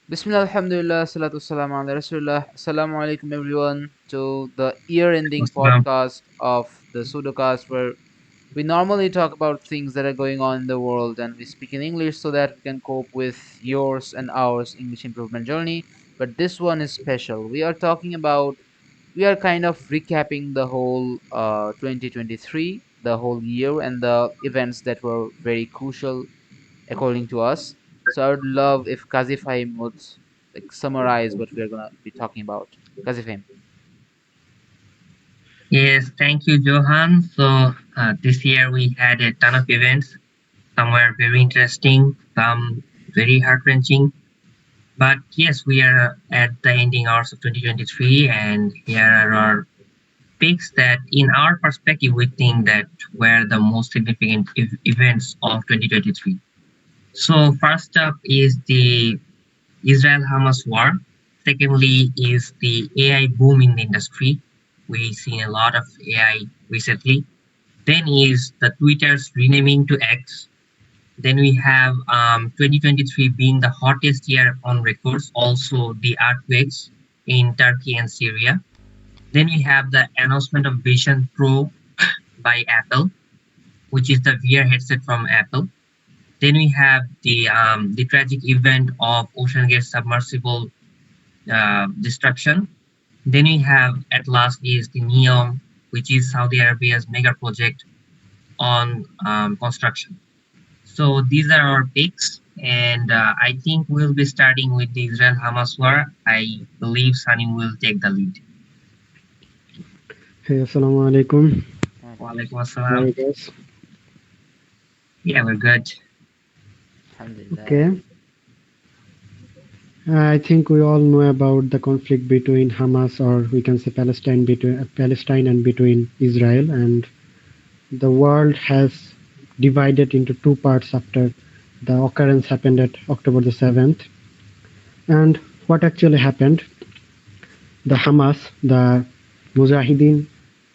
Bismillah, alhamdulillah, salatu salam ala rasulullah. Assalamu alaikum everyone to the year-ending Islam. podcast of the Sudocast where we normally talk about things that are going on in the world and we speak in English so that we can cope with yours and ours English improvement journey. But this one is special. We are kind of recapping the whole 2023, the whole year and the events that were very crucial according to us. So I would love if Kazi Fahim would like summarize what we are gonna be talking about. Kazi Fahim. Yes, thank you, Johan. This year we had a ton of events. Some were very interesting, some very heart-wrenching. But yes, we are at the ending hours of 2023, and here are our picks that, in our perspective, we think that were the most significant events of 2023. So first up is the Israel-Hamas war. Secondly is the AI boom in the industry. We've seen a lot of AI recently. Then is the Twitter's renaming to X. Then we have 2023 being the hottest year on records. Also the earthquakes in Turkey and Syria. Then we have the announcement of Vision Pro by Apple, which is the VR headset from Apple. Then we have the tragic event of OceanGate submersible destruction. Then we have at last is the NEOM, which is Saudi Arabia's mega project on construction. So these are our picks, and I think we'll be starting with the Israel-Hamas war. I believe Sunny will take the lead. Hey, assalamu alaikum. Walaikum How are assalam. you guys? Yeah, we're good. Alhamdulillah. Okay. I think we all know about the conflict between Hamas, or we can say Palestine and between Israel, and the world has divided into two parts after the occurrence happened at October the 7th. And what actually happened? The Hamas, the Mujahideen,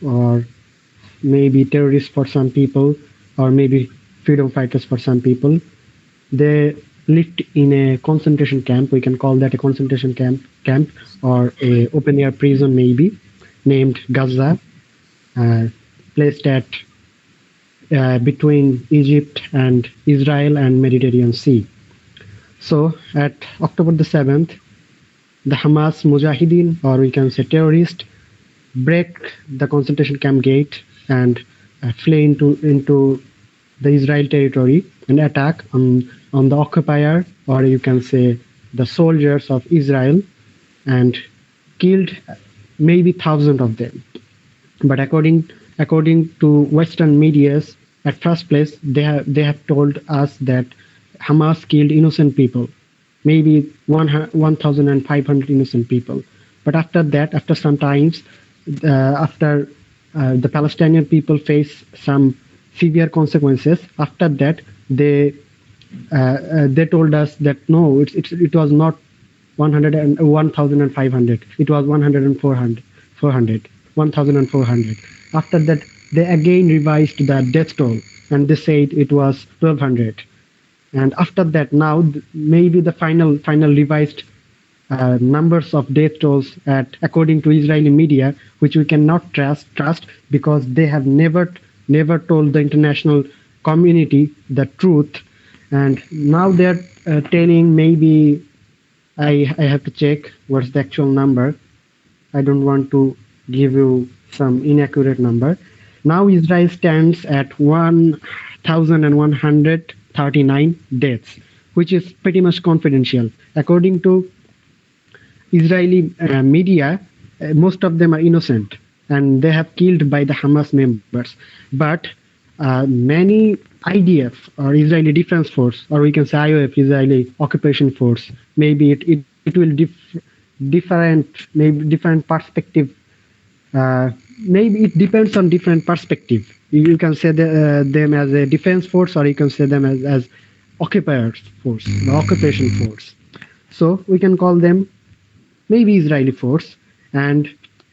or maybe terrorists for some people, or maybe freedom fighters for some people, they lived in a concentration camp. We can call that a concentration camp or a open air prison maybe, named Gaza, uh, placed at between Egypt and Israel and Mediterranean Sea. So at October the 7th, the Hamas Mujahideen, or we can say terrorists, break the concentration camp gate and flee into the Israel territory and attack on the occupier, or you can say the soldiers of Israel, and killed maybe thousands of them. But according to Western medias, at first place they have told us that Hamas killed innocent people, maybe 1,500 innocent people. But after that, after some times, after the Palestinian people face some severe consequences, after that they told us that no, it was not 100 and 1,500. It was 100 and 400, 400, 1,400. After that, they again revised the death toll and they said it was 1,200. And after that, now maybe the final revised numbers of death tolls at according to Israeli media, which we cannot trust because they have never told the international community the truth, and now they're telling maybe I have to check what's the actual number. I don't want to give you some inaccurate number. Now Israel stands at 1,139 deaths, which is pretty much confidential. According to Israeli media, most of them are innocent and they have killed by the Hamas members. But many IDF or Israeli Defense Force, or we can say IOF, Israeli Occupation Force, maybe it will different, maybe different perspective. Maybe it depends on different perspective. You can say them as a defense force, or you can say them as occupiers force, the occupation force. So we can call them maybe Israeli force. And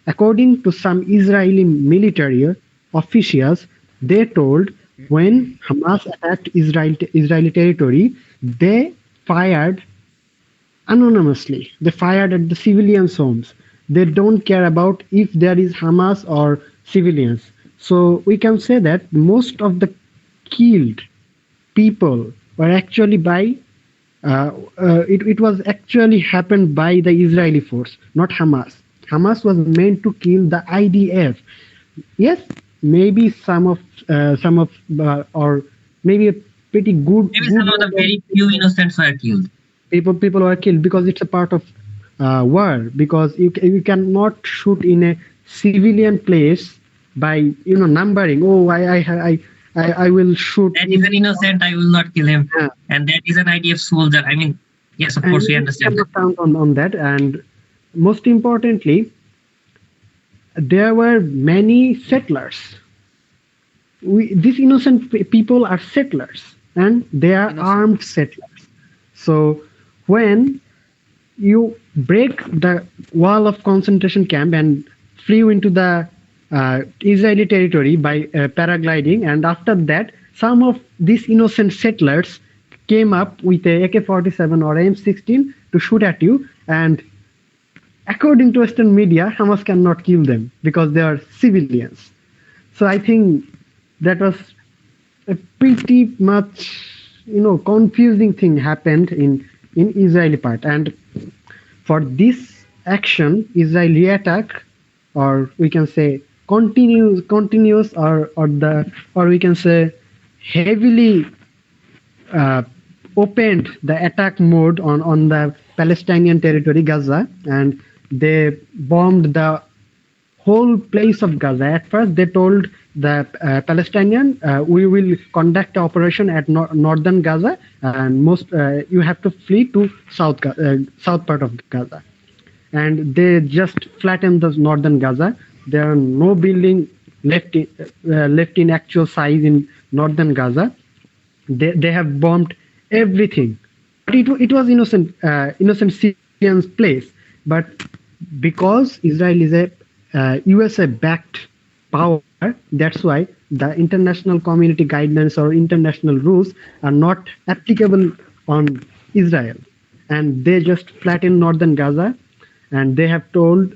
according to some Israeli military officials, they told when Hamas attacked Israeli territory, they fired anonymously. They fired at the civilians' homes. They don't care about if there is Hamas or civilians. So we can say that most of the killed people were actually by it was actually happened by the Israeli force, not Hamas. Hamas was meant to kill the IDF. Yes, maybe or maybe a pretty Maybe good some of the number of very few innocents were killed. people were killed because it's a part of war. Because you cannot shoot in a civilian place by numbering. Oh, I will shoot That is in. an innocent, I will not kill him. uh, And that is an idea of soldier. I mean, yes, of and course, we you understand that. cannot count on that. And most importantly, there were many settlers. These innocent people are settlers, and they are Innocent. armed settlers. So when you break the wall of concentration camp and flew into the Israeli territory by paragliding, and after that, some of these innocent settlers came up with a AK-47 or M16 to shoot at you, and according to Western media, Hamas cannot kill them because they are civilians. So I think that was a pretty much confusing thing happened in Israeli part. And for this action, Israeli attack, or we can say continuous, or we can say heavily uh, opened the attack mode on the Palestinian territory, Gaza, and they bombed the whole place of Gaza. At first, they told the Palestinian, "We will conduct operation at northern Gaza, and most you have to flee to south part of Gaza." And they just flattened the northern Gaza. There are no building left in actual size in northern Gaza. They have bombed everything. But it was innocent civilians place. But because Israel is a USA backed power, that's why the international community guidelines or international rules are not applicable on Israel. And they just flatten northern Gaza, and they have told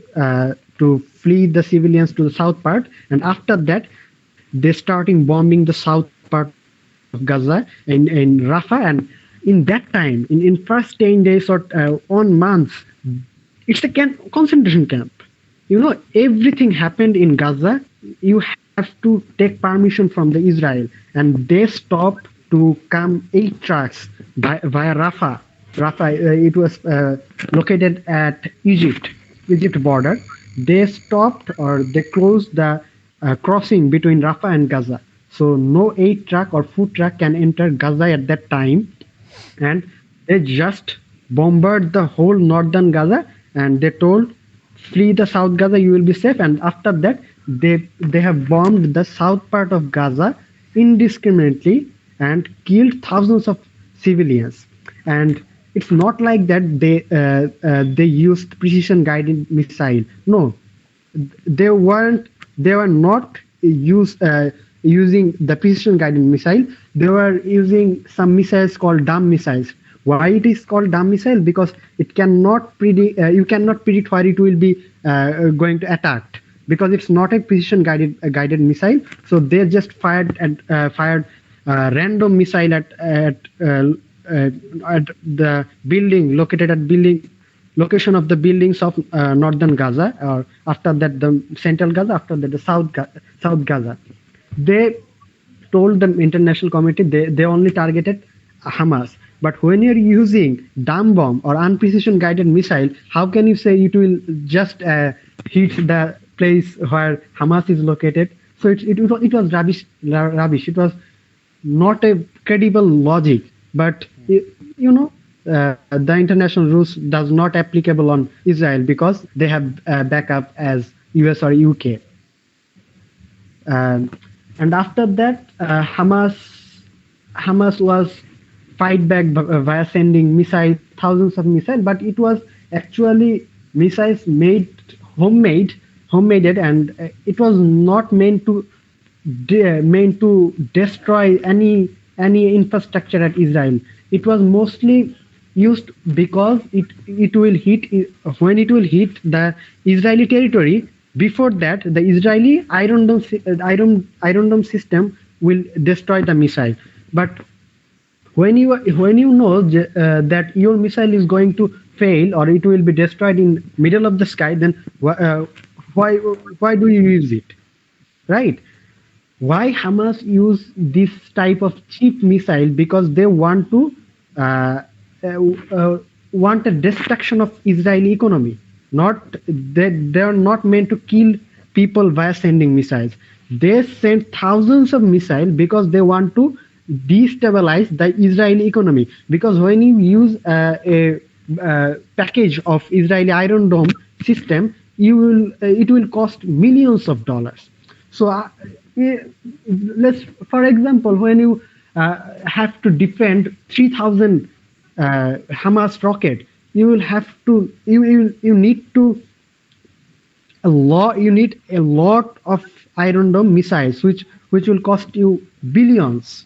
to flee the civilians to the south part. And after that, they starting bombing the south part of Gaza in Rafah. And in that time, in first 10 days or 1 month, it's a concentration camp. Everything happened in Gaza. You have to take permission from the Israel, and they stopped to come 8 trucks via Rafah. Rafah, it was located at Egypt border. They stopped or they closed the crossing between Rafah and Gaza. So no 8 truck or food truck can enter Gaza at that time, and they just bombarded the whole northern Gaza, and they told flee the south Gaza, you will be safe. And after that, they have bombed the south part of Gaza indiscriminately and killed thousands of civilians. And it's not like that they used precision guided missile. No, they were not using the precision guided missile. They were using some missiles called dumb missiles. Why it is called dumb missile? Because it cannot predict. You cannot predict where it will be going to attack, because it's not a precision guided missile. So they just fired random missile at the building located at building location of the buildings of northern Gaza, or after that the central Gaza, after that the south Gaza. They told the international community they only targeted Hamas. But when you're using dumb bomb or unprecision guided missile, how can you say it will just hit the place where Hamas is located? So it was rubbish. It was not a credible logic. But the international rules does not applicable on Israel because they have backup as US or UK. Um, and after that, Hamas was fight back via sending missiles, thousands of missiles, but it was actually missiles made homemade, and it was not meant to destroy any infrastructure at Israel. It was mostly used because it will hit when it will hit the Israeli territory. Before that, the Israeli Iron Dome system will destroy the missile. But when you know that your missile is going to fail or it will be destroyed in middle of the sky, then why why do you use it, right? Why Hamas use this type of cheap missile? Because they want to uh, uh, uh, want a destruction of Israeli economy. Not they are not meant to kill people via sending missiles. They send thousands of missiles because they want to destabilize the Israeli economy. Because when you use a package of Israeli Iron Dome system, you will it will cost millions of dollars. So eh, let's, for example, when you have to defend 3,000 Hamas rocket, you will have to you need to a lot you need a lot of Iron Dome missiles, which will cost you billions,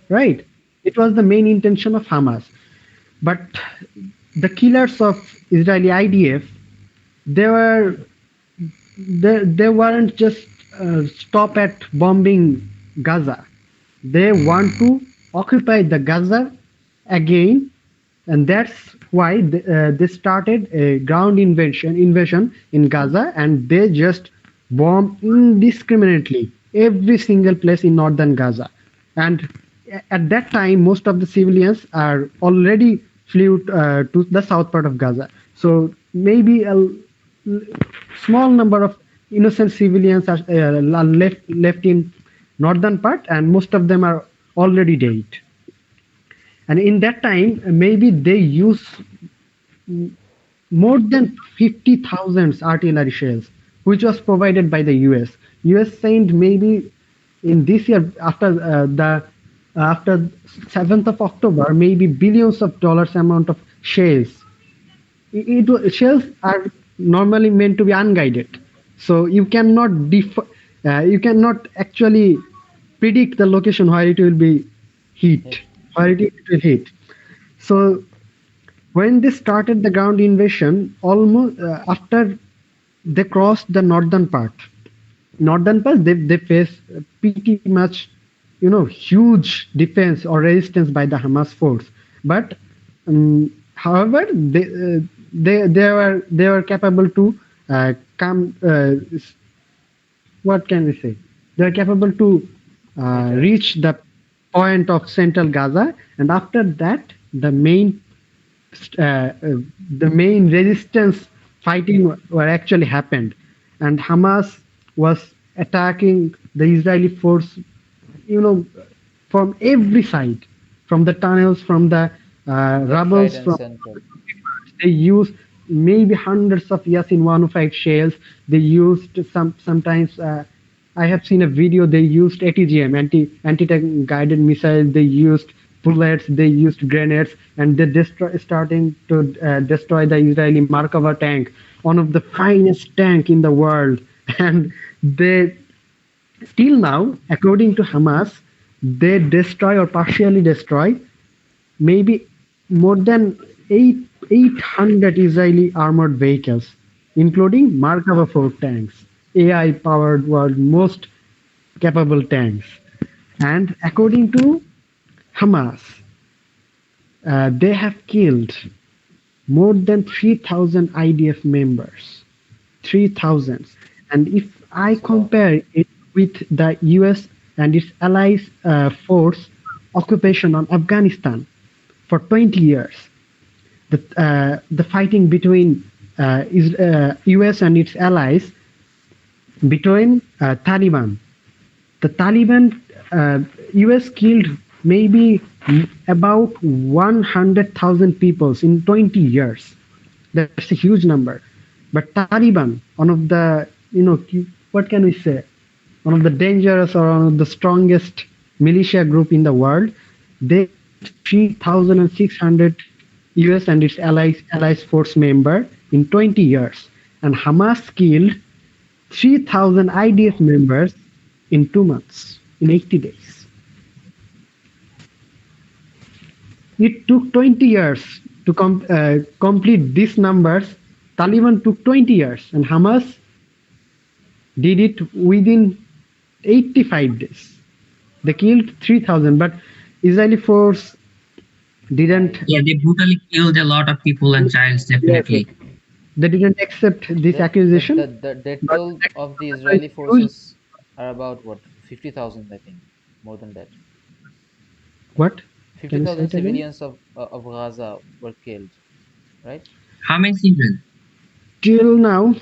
right? It was the main intention of Hamas, but the killers of Israeli IDF, they were they weren't just stop at bombing Gaza. They want to occupy the Gaza again, and that's why they started a ground invasion in Gaza, and they just bomb indiscriminately every single place in northern Gaza. And at that time, most of the civilians are already flew to the south part of Gaza. So maybe a small number of innocent civilians are left in northern part, and most of them are already dead. And in that time, maybe they use more than 50,000 artillery shells, which was provided by the US. US sent maybe in this year after 7th of October, maybe billions of dollars amount of shells. Shells are normally meant to be unguided, so you cannot actually predict the location where it will be Yep. hit, where it will hit. So when they started the ground invasion, almost after they crossed the northern part, they face pretty much, huge defense or resistance by the Hamas force. But however, they were capable to come. What can we say? They are capable to Okay. reach the point of central Gaza, and after that, uh, uh, the main resistance fighting were actually happened, and Hamas was attacking the Israeli force, you know, from every side, from the tunnels, from the Left, right, rubbles, and from center. they used maybe hundreds of Yasin 105 shells. They used sometimes. I have seen a video. They used ATGM, anti tank guided missiles. They used bullets. They used grenades, and they starting to destroy the Israeli Markava tank, one of the finest tank in the world. And they still now, according to Hamas, they destroy or partially destroy maybe more than 800 Israeli armored vehicles, including Markava 4 tanks, AI powered world most capable tanks. And according to Hamas, they have killed more than 3,000 IDF members. 3,000. And if I It's a lot. compare it with the US and its allies' force occupation on Afghanistan for 20 years, the fighting between US and its allies, between Taliban. The Taliban, US killed maybe about 100,000 people in 20 years. That's a huge number. But Taliban, one of the, what can we say? One of the dangerous or one of the strongest militia group in the world, they 3,600 US and its allies force member in 20 years. And Hamas killed 3,000 IDF members in 2 months, in 80 days. It took 20 years To complete these numbers, Taliban took 20 years, and Hamas did it within 85 days. They killed 3,000, but Israeli force didn't. Yeah, they brutally killed a lot of people and childs, Yes, yes. definitely. They didn't accept this accusation. The death But toll the of the number is Israeli huge. forces are about what, 50,000, I think, more than that. What? Can you say 50,000 it again? civilians of Gaza were killed, right? How many children? Till now,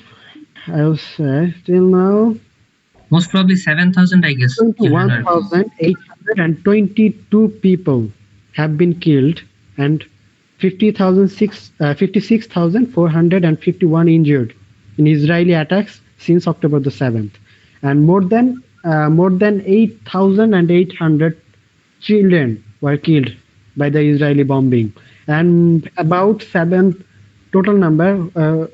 I will say, till now, Most probably 7,000, I guess, children are killed. 21,822 people have been killed and 56,451 injured in Israeli attacks since October the 7th, and more than 8,800 children were killed by the Israeli bombing, and about seven total number.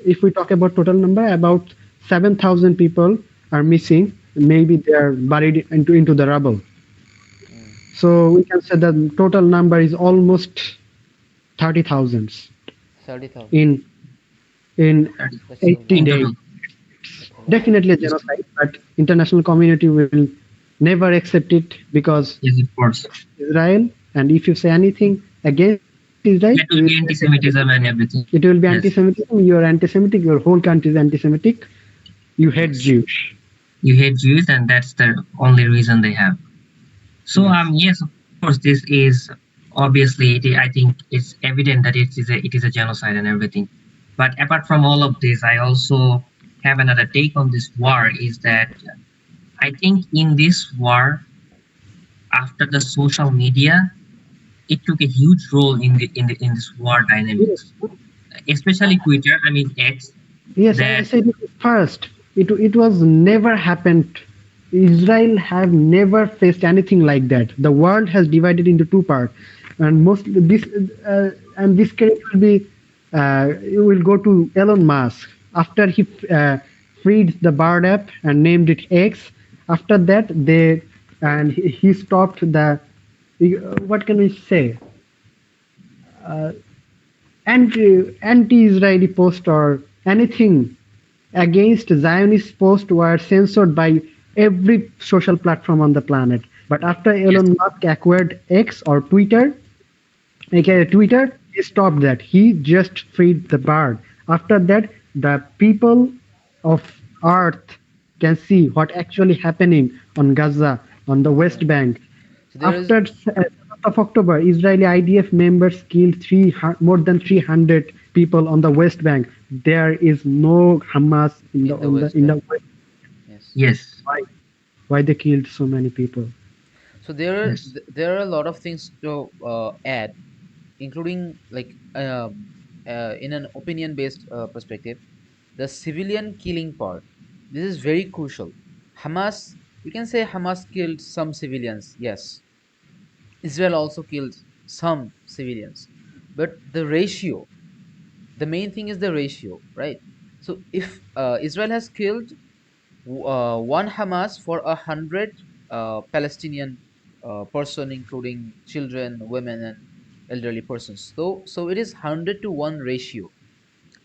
If we talk about total number, about 7,000 people are missing. Maybe they are buried into the rubble. Mm, So we can say the total number is almost 30,000 30,000. in in That's a 80 In lot. days. total. That's a lot. Definitely a genocide, but international community will never accept it because Yes, of course. Israel. And if you say anything against Israel, you will That will get be anti-Semitism and everything. it will be Yes, anti-Semitism. You are anti-Semitic. Your whole country is anti-Semitic. You hate yes. Jews. You hate Jews, and that's the only reason they have. So, Yes. yes, of course, this is obviously. I think it's evident that it is a genocide and everything. But apart from all of this, I also have another take on this war. Is that I think in this war, after the social media, it took a huge role in this war Yes. dynamics, especially Twitter. I mean X. Yes, I That said it first. It was never happened. Israel have never faced anything like that. The world has divided into two parts, and this credit will be it will go to Elon Musk after he freed the Bard app and named it X. After that, he stopped the what can we say, anti-Israeli post or anything against Zionist posts were censored by every social platform on the planet. But after yes, Elon Musk acquired X or Twitter, aka Twitter, he stopped that. He just freed the bird. After that, the people of Earth can see what actually happening on Gaza, on the Yeah. West Bank. So there is, After 7th of October, Israeli IDF members killed more than 300 people on the West Bank. There is no Hamas in the in the on the West in the Bank. West. Yes. yes, Why? Why they killed so many people? So yes, there are a lot of things to add, including like in an opinion-based perspective, the civilian killing part. This is very crucial. Hamas, we can say Hamas killed some civilians, yes. Israel also killed some civilians, but the ratio, the main thing is the ratio, right? So if Israel has killed one Hamas for 100 Palestinian person, including children, women, and elderly persons. So it is 100 to 1 ratio.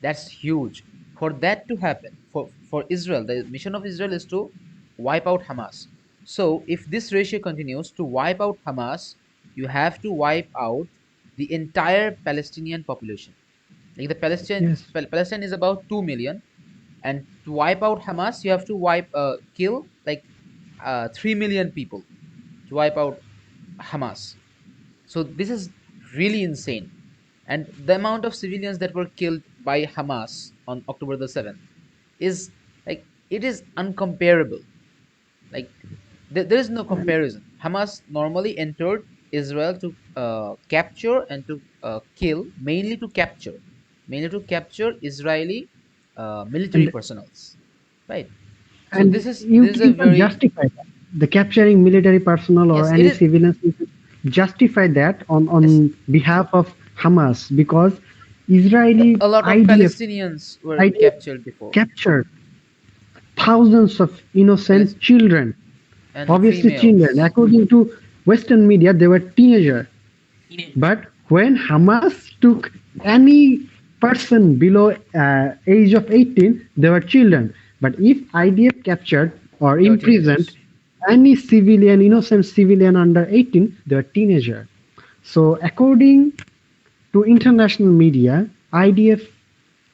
That's huge. For that to happen, for Israel, the mission of Israel is to wipe out Hamas. So if this ratio continues to wipe out Hamas, you have to wipe out the entire Palestinian population. Like Yes, Palestine is about 2 million, and to wipe out Hamas, you have to kill like 3 million people to wipe out Hamas. So this is really insane, and the amount of civilians that were killed by Hamas on October the 7th is like it is uncomparable. Like there is no comparison. Hamas normally entered Israel to capture and to kill, mainly to capture Israeli military and personals, right? So and this is a you can very, justify that. The capturing military personnel or yes, it any is. civilians, you can justify that Yes, on behalf of Hamas because Israeli a lot of IDF Palestinians were IDF captured before, captured thousands of innocent Palest- children. and Obviously, children. females. According to Western media, they were teenagers. teenagers. But when Hamas took any person below age of 18, they were children. But if IDF captured or They were imprisoned teenagers. any civilian, innocent civilian under 18, they were teenager. So according to international media, IDF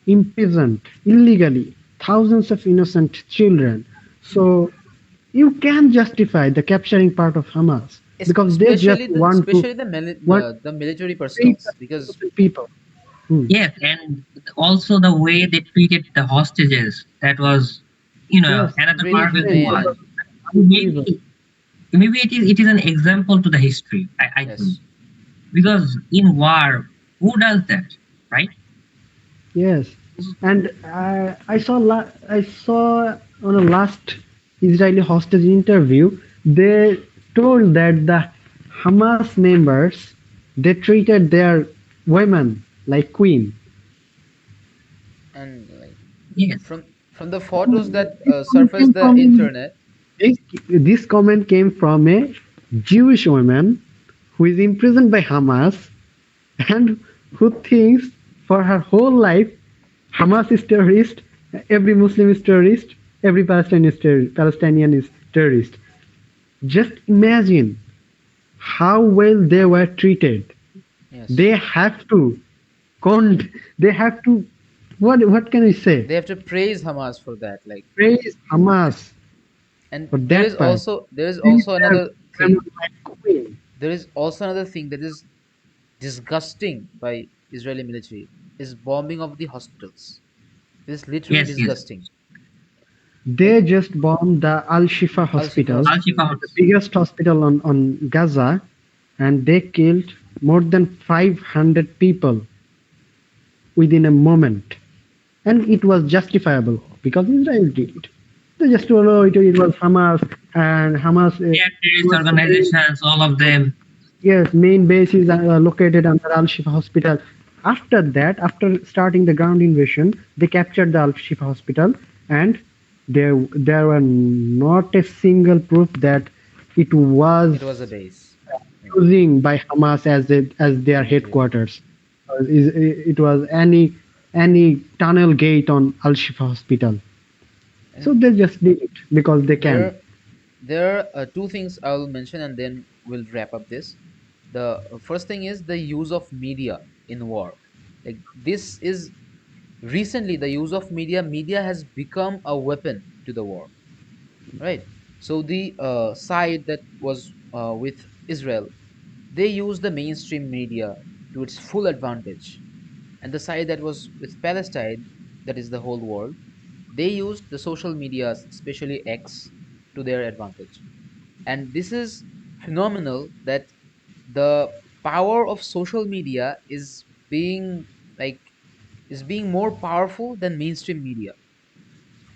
imprisoned illegally thousands of innocent children. So you can justify the capturing part of Hamas because they just want to want The military treat the personnels, because innocent people. Hmm. Yes, and also the way they treated the hostages, that was, Yes, another really marvelous that part. humane. was unbelievable. Maybe it is an example to the history, I think. Yes. Because in war, who does that, right? Yes, and I saw on a last Israeli hostage interview, they told that the Hamas members they treated their women like queen. And like Yes, from the photos that This comment surfaced came the internet. this comment came from a Jewish woman who is imprisoned by Hamas and who thinks for her whole life Hamas is terrorist, every Muslim is terrorist, every Palestinian is terrorist. Just imagine how well they were treated. Yes. They have to con they have to what can I say? They have to praise Hamas for that. Like, Praise Hamas and for that part. there is Treat also their another women thing. like queen. There is also another thing that is disgusting by Israeli military, is bombing of the hospitals. It is literally yes, yes. disgusting. They Like just bombed the Al Shifa Al Shifa hospital, Al Shifa hospital. the Yes. biggest hospital on Gaza, and they killed more than 500 people within a moment. And it was justifiable because Israel did it. They just told, oh, it was Hamas, and Hamas Yeah, terrorist was main, organizations, all of them. yes, main base is located under Al Shifa hospital. After that, after starting the ground invasion, they captured the Al Shifa hospital, and there were not a single proof that it was It was a base. Yeah, using by Hamas as their literally. headquarters. It was any tunnel gate on Al Shifa hospital. So And they just did it because they can. there there are two things I will mention, and then we'll wrap up this. The first thing is the use of media in war. Like, this is recently the use of media has become a weapon to the war, right? So the side that was with Israel, they used the mainstream media to its full advantage, and the side that was with Palestine, that is the whole world, they used the social media, especially X, to their advantage. And this is phenomenal that the power of social media is being like is being more powerful than mainstream media.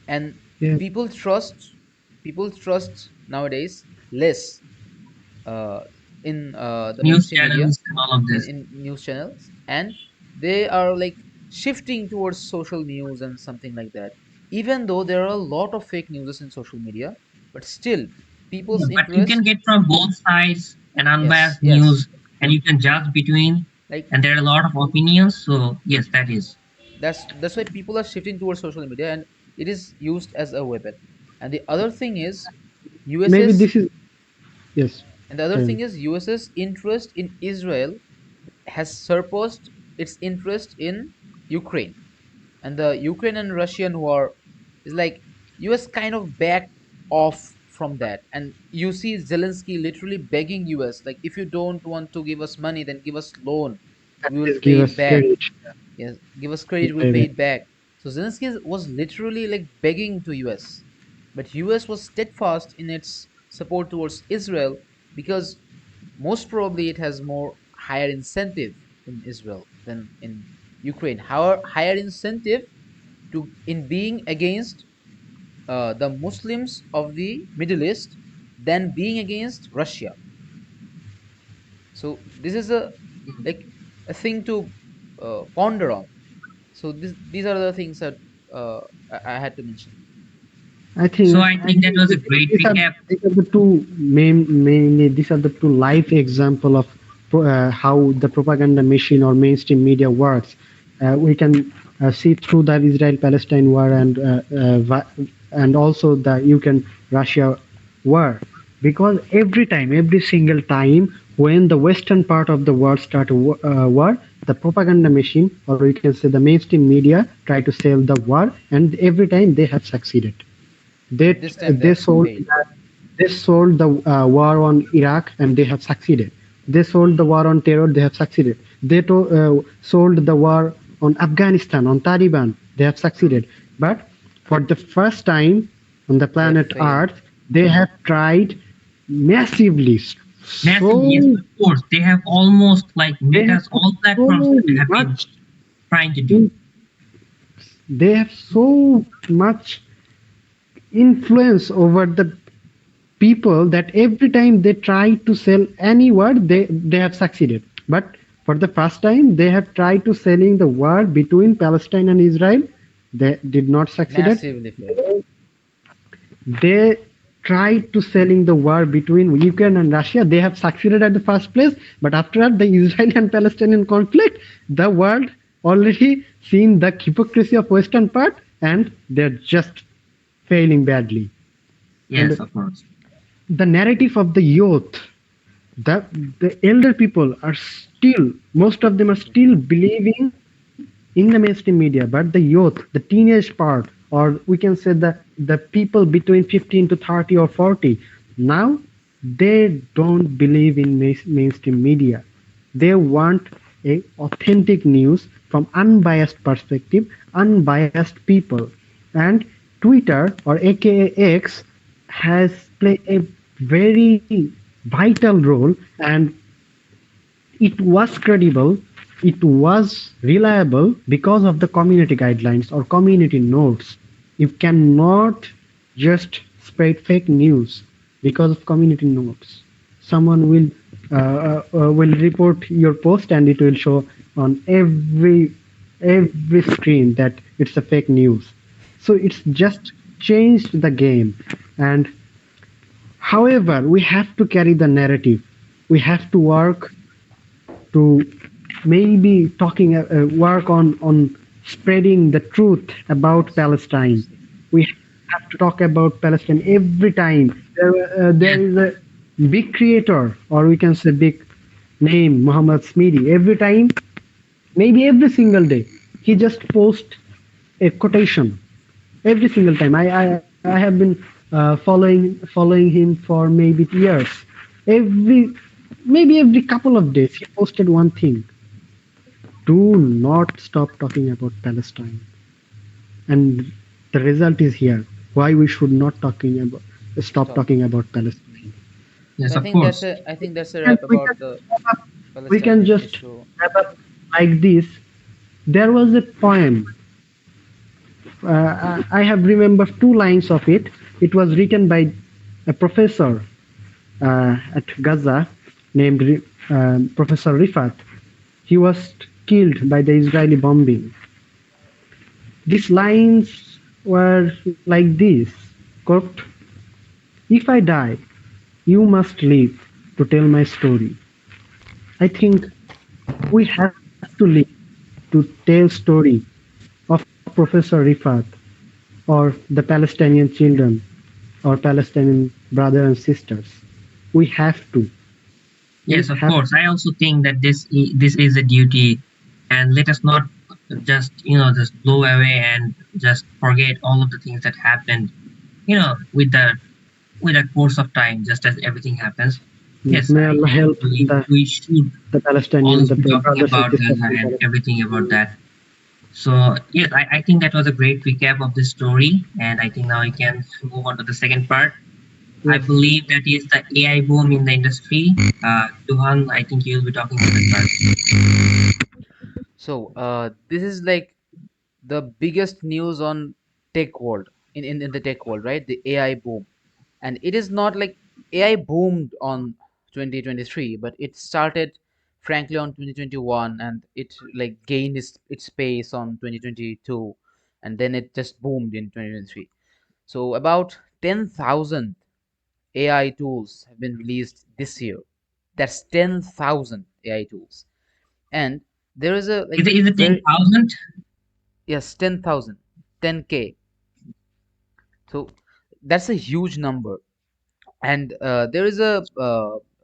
And Yeah, people trust people trust nowadays less uh, in the News mainstream media, channels and all of this. in news channels, and they are like shifting towards social news and something like that. Even though there are a lot of fake news in social media, but still Yeah, people's but you can interest. get from both sides an Yes, unbiased yes. news, and you can judge between, Like, and there are a lot of opinions. So yes, that is. that's why people are shifting towards social media, and it is used as a weapon. And the other thing is maybe USS this is yes. and the other Carry on. thing is USS interest in Israel has surpassed its interest in Ukraine. And the Ukraine and Russian war is like US kind of backed off from that. And you see Zelensky literally begging US, like, if you don't want to give us money, then give us loan. At We will least give pay it us back. credit. Yes, give us credit, we'll pay it back. So Zelensky was literally like begging to US. But US was steadfast in its support towards Israel because most probably it has more higher incentive in Israel than in Ukraine. However, higher incentive to in being against the Muslims of the Middle East than being against Russia. So this is a like a thing to ponder on. So these are the things that I had to mention. So I I think that think was a great these are recap. these are the two mainly these are the two life example of how the propaganda machine or mainstream media works. We can see through the Israel-Palestine war and also the Ukraine-Russia war, because every time, every single time when the western part of the world start a war, the propaganda machine, or we can say the mainstream media, try to sell the war, and every time they have succeeded. They But this time they they have sold failed. they sold the war on Iraq and they have succeeded. They sold the war on terror. They have succeeded. Sold the war on Afghanistan, on Taliban. They have succeeded. But for the first time on the They planet failed. Earth, they have tried massively. Massive, yes, So of course. They have almost like they met have us all platforms that so they have been much trying to do. in, they have so much influence over the people that every time they try to sell any word, they have succeeded. But for the first time they have tried to selling the war between Palestine and Israel. They did not succeeded. Massively failed. They tried to selling the war between Ukraine and Russia. They have succeeded at the first place, but after that the Israeli and Palestinian conflict, the world already seen the hypocrisy of western part, and they're just failing badly. Yes, And of course. the narrative of the youth, the the elder people are still, most of them are still believing in the mainstream media, but the youth, the teenage part, or we can say the people between 15 to 30 or 40, now they don't believe in mainstream media. They want a authentic news from unbiased perspective, unbiased people. And Twitter, or aka X, has played a very vital role, and it was credible, it was reliable because of the community guidelines or community notes. You cannot just spread fake news because of community notes. Someone will report your post and it will show on every screen that it's a fake news. So it's just changed the game. And however, we have to carry the narrative. We have to work to maybe work on spreading the truth about Palestine. We have to talk about Palestine every time. There Yes, is a big creator, or we can say big name, Muhammad Smidi. Every time, maybe every single day, he just post a quotation every single time. I have been following him for maybe years. Every Maybe every couple of days he posted one thing: do not stop talking about Palestine. And the result is here. Why we should not talking about stop Stop. talking about Palestine. yes, So of course. I think that's a And wrap about the we can Palestine just issue. wrap up like this. There was a poem. I have remembered two lines of it. It was written by a professor at Gaza named Professor Rifat. He was killed by the Israeli bombing. These lines were like this, quote, "If I die, you must live to tell my story." I think we have to live to tell story of Professor Rifat, or the Palestinian children, or Palestinian brothers and sisters. We have to. We Yes, of have course. I also think that this is a duty, and let us not just just blow away and just forget all of the things that happened. With the course of time, just as everything happens. Yes, May I Allah think help we should the Palestinian, always the be talking brothers and about sisters Gaza in and Palestine. everything about that. So yes, I think that was a great recap of this story, and I think now we can move on to the second part. I Yes. believe that is the AI boom in the industry. Duhan, I think you'll be talking about that part. So this is like the biggest news on tech world in the tech world, right? The AI boom. And it is not like AI boomed on 2023, but it started frankly on 2021, and it like gained its pace on 2022, and then it just boomed in 2023. So about 10,000 AI tools have been released this year, That's 10,000 AI tools. And there is a like Is it very 10,000? yes 10,000, 10K. So that's a huge number. And there is a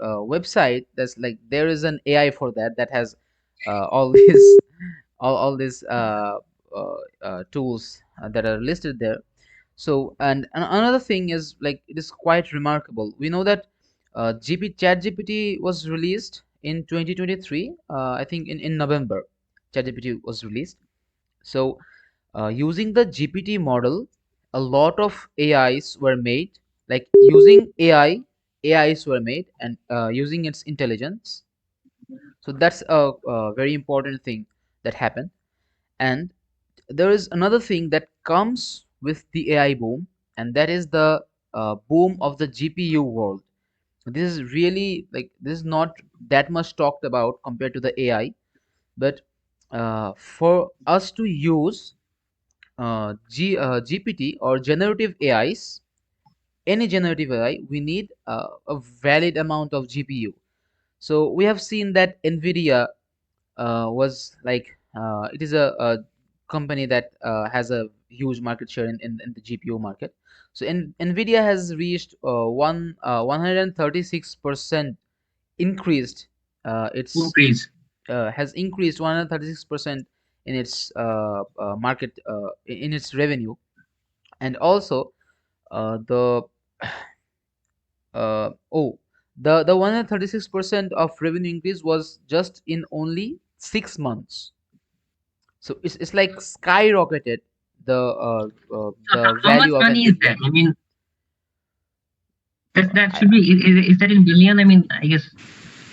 website that's like there is an AI for that has all these all these tools that are listed there. So and another thing is like it is quite remarkable. We know that ChatGPT was released in 2023. I think in November, ChatGPT was released. So using the GPT model, a lot of AIs were made. Like using AIs were made and using its intelligence. So that's a very important thing that happened. And there is another thing that comes with the AI boom, and that is the boom of the GPU world. This is really like this is not that much talked about compared to the AI, but for us to use GPT or generative AIs, any generative AI, we need a valid amount of GPU. So we have seen that NVIDIA was like it is a company that has a huge market share in the GPU market. So NVIDIA has reached 136% increased its Increase. has increased 136% in its market in its revenue. And also the oh the 136% of revenue increase was just in only 6 months. So it's like skyrocketed So the how much value of money is Nvidia. that? I mean, that I should be, is that in billion? I mean, I guess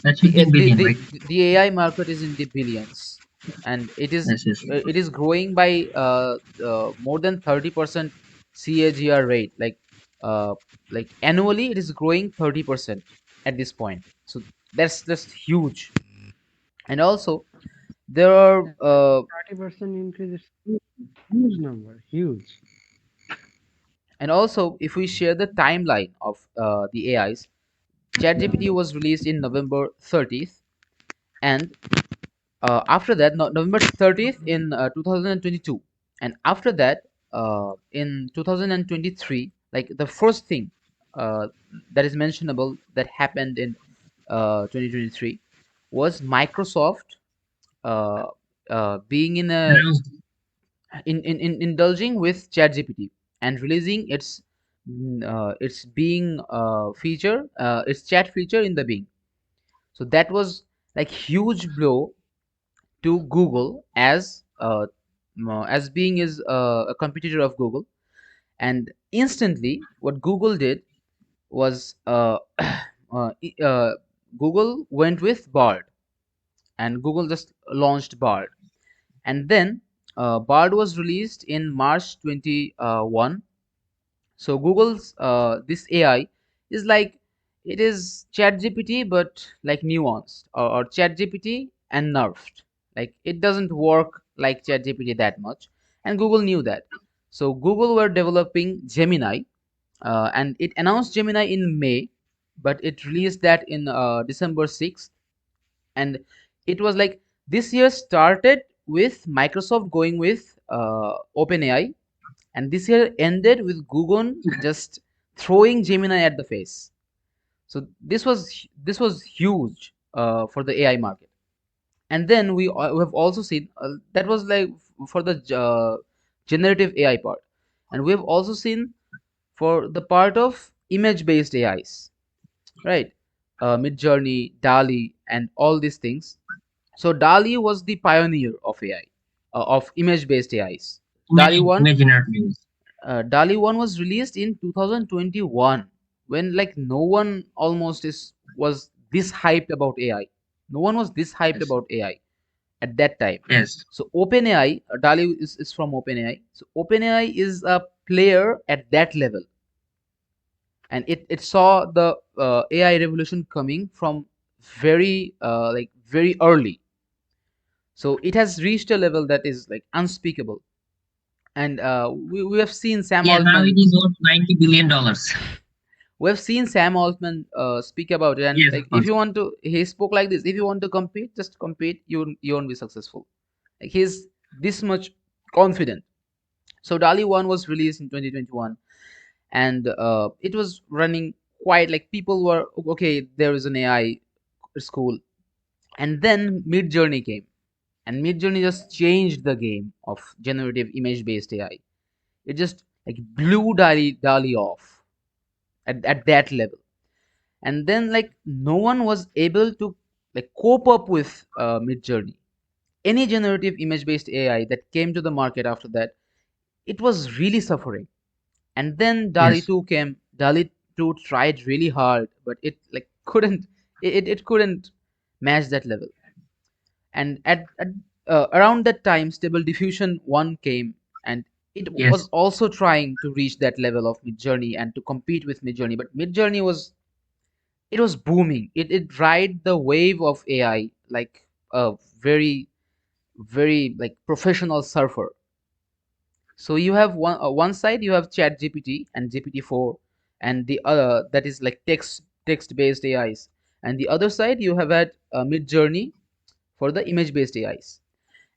that should the, be in billion, right? the AI market is in the billions, and Yes, yes. it is growing by more than 30% CAGR rate. Uh, like annually, it is growing 30% at this point. So that's just huge. And also there are 30% increase is huge number, huge. and also if we share the timeline of the AIs, ChatGPT was released in November 30th, and after that November 30th in 2022, and after that in 2023, like the first thing uh, that is mentionable that happened in 2023 was Microsoft uh, being in a Announced. in indulging with ChatGPT and releasing its Bing feature, its chat feature in the Bing. So that was like huge blow to Google as Bing is a competitor of Google. And instantly, what Google did was Google went with Bard, and Google just launched Bard. And then Bard was released in March 21. So Google's this AI is like it is ChatGPT but like nuanced, or ChatGPT and nerfed. Like it doesn't work like ChatGPT that much, and Google knew that. So Google were developing Gemini, and it announced Gemini in May, but it released that in December 6th. And it was like this year started with Microsoft going with OpenAI, and this year ended with Google just throwing Gemini at the face. So this was huge for the AI market. And then we have also seen that was like for the generative AI part, and we have also seen for the part of image based AIs, right? Midjourney, DALI, and all these things. So DALI was the pioneer of AI, of image based AIs. DALI 1 Imaginary. DALI 1 was released in 2021, when like no one almost is was this hyped about AI. No one was this hyped Yes. about AI at that time. Yes. So OpenAI, DALI is from OpenAI. So OpenAI is a player at that level, and it saw the AI revolution coming from very early. So it has reached a level that is like unspeakable. And we have seen Sam Yeah, now it Altman. is worth $90 billion. We've seen Sam Altman speak about it, and Yes, like of if course. you want to, he spoke like this: if you want to compete, just compete. You won't be successful. Like he's this much confident. So DALI 1 was released in 2021, and it was running quite like people were okay. There is an AI school, and then Mid Journey came, and Mid Journey just changed the game of generative image based AI. It just like blew DALI off at that level, and then like no one was able to like cope up with Mid Journey. Any generative image based AI that came to the market after that, it was really suffering. And then DALI Yes. 2 came. DALI 2 tried really hard, but it like couldn't it couldn't match that level. And at around that time, Stable Diffusion 1 came, and it was Yes. also trying to reach that level of Midjourney and to compete with Midjourney. But Midjourney was, it was booming. It ride the wave of AI like a very very like professional surfer. So you have one side you have Chat GPT and GPT-4, and the other that is like text based AIs, and the other side you have had Mid Journey for the image based AIs.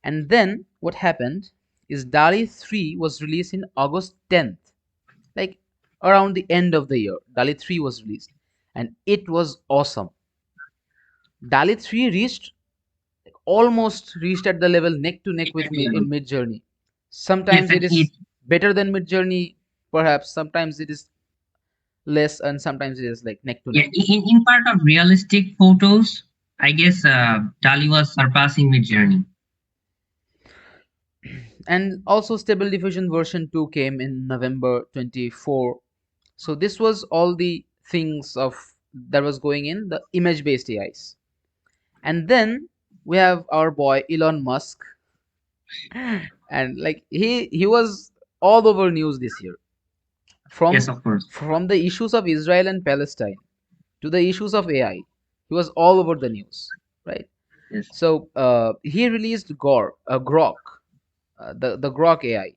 And then what happened is DALI 3 was released in August 10th, like around the end of the year. DALI 3 was released, and it was awesome. DALI 3 reached almost reached at the level neck to neck with Exactly. in Mid Journey. Yes, Sometimes and it it is better than Mid Journey, perhaps. Sometimes it is less, and sometimes it is like neck to yeah, neck. in part of realistic photos, I guess Dali was surpassing Mid Journey. And also, Stable Diffusion version 2 came in November 24. So this was all the things of that was going in the image based AIs. And then we have our boy Elon Musk, and like he was all over news this year, Yes, from of course. the issues of Israel and Palestine to the issues of AI. He was all over the news, right? Yes. So he released Grok, the Grok AI.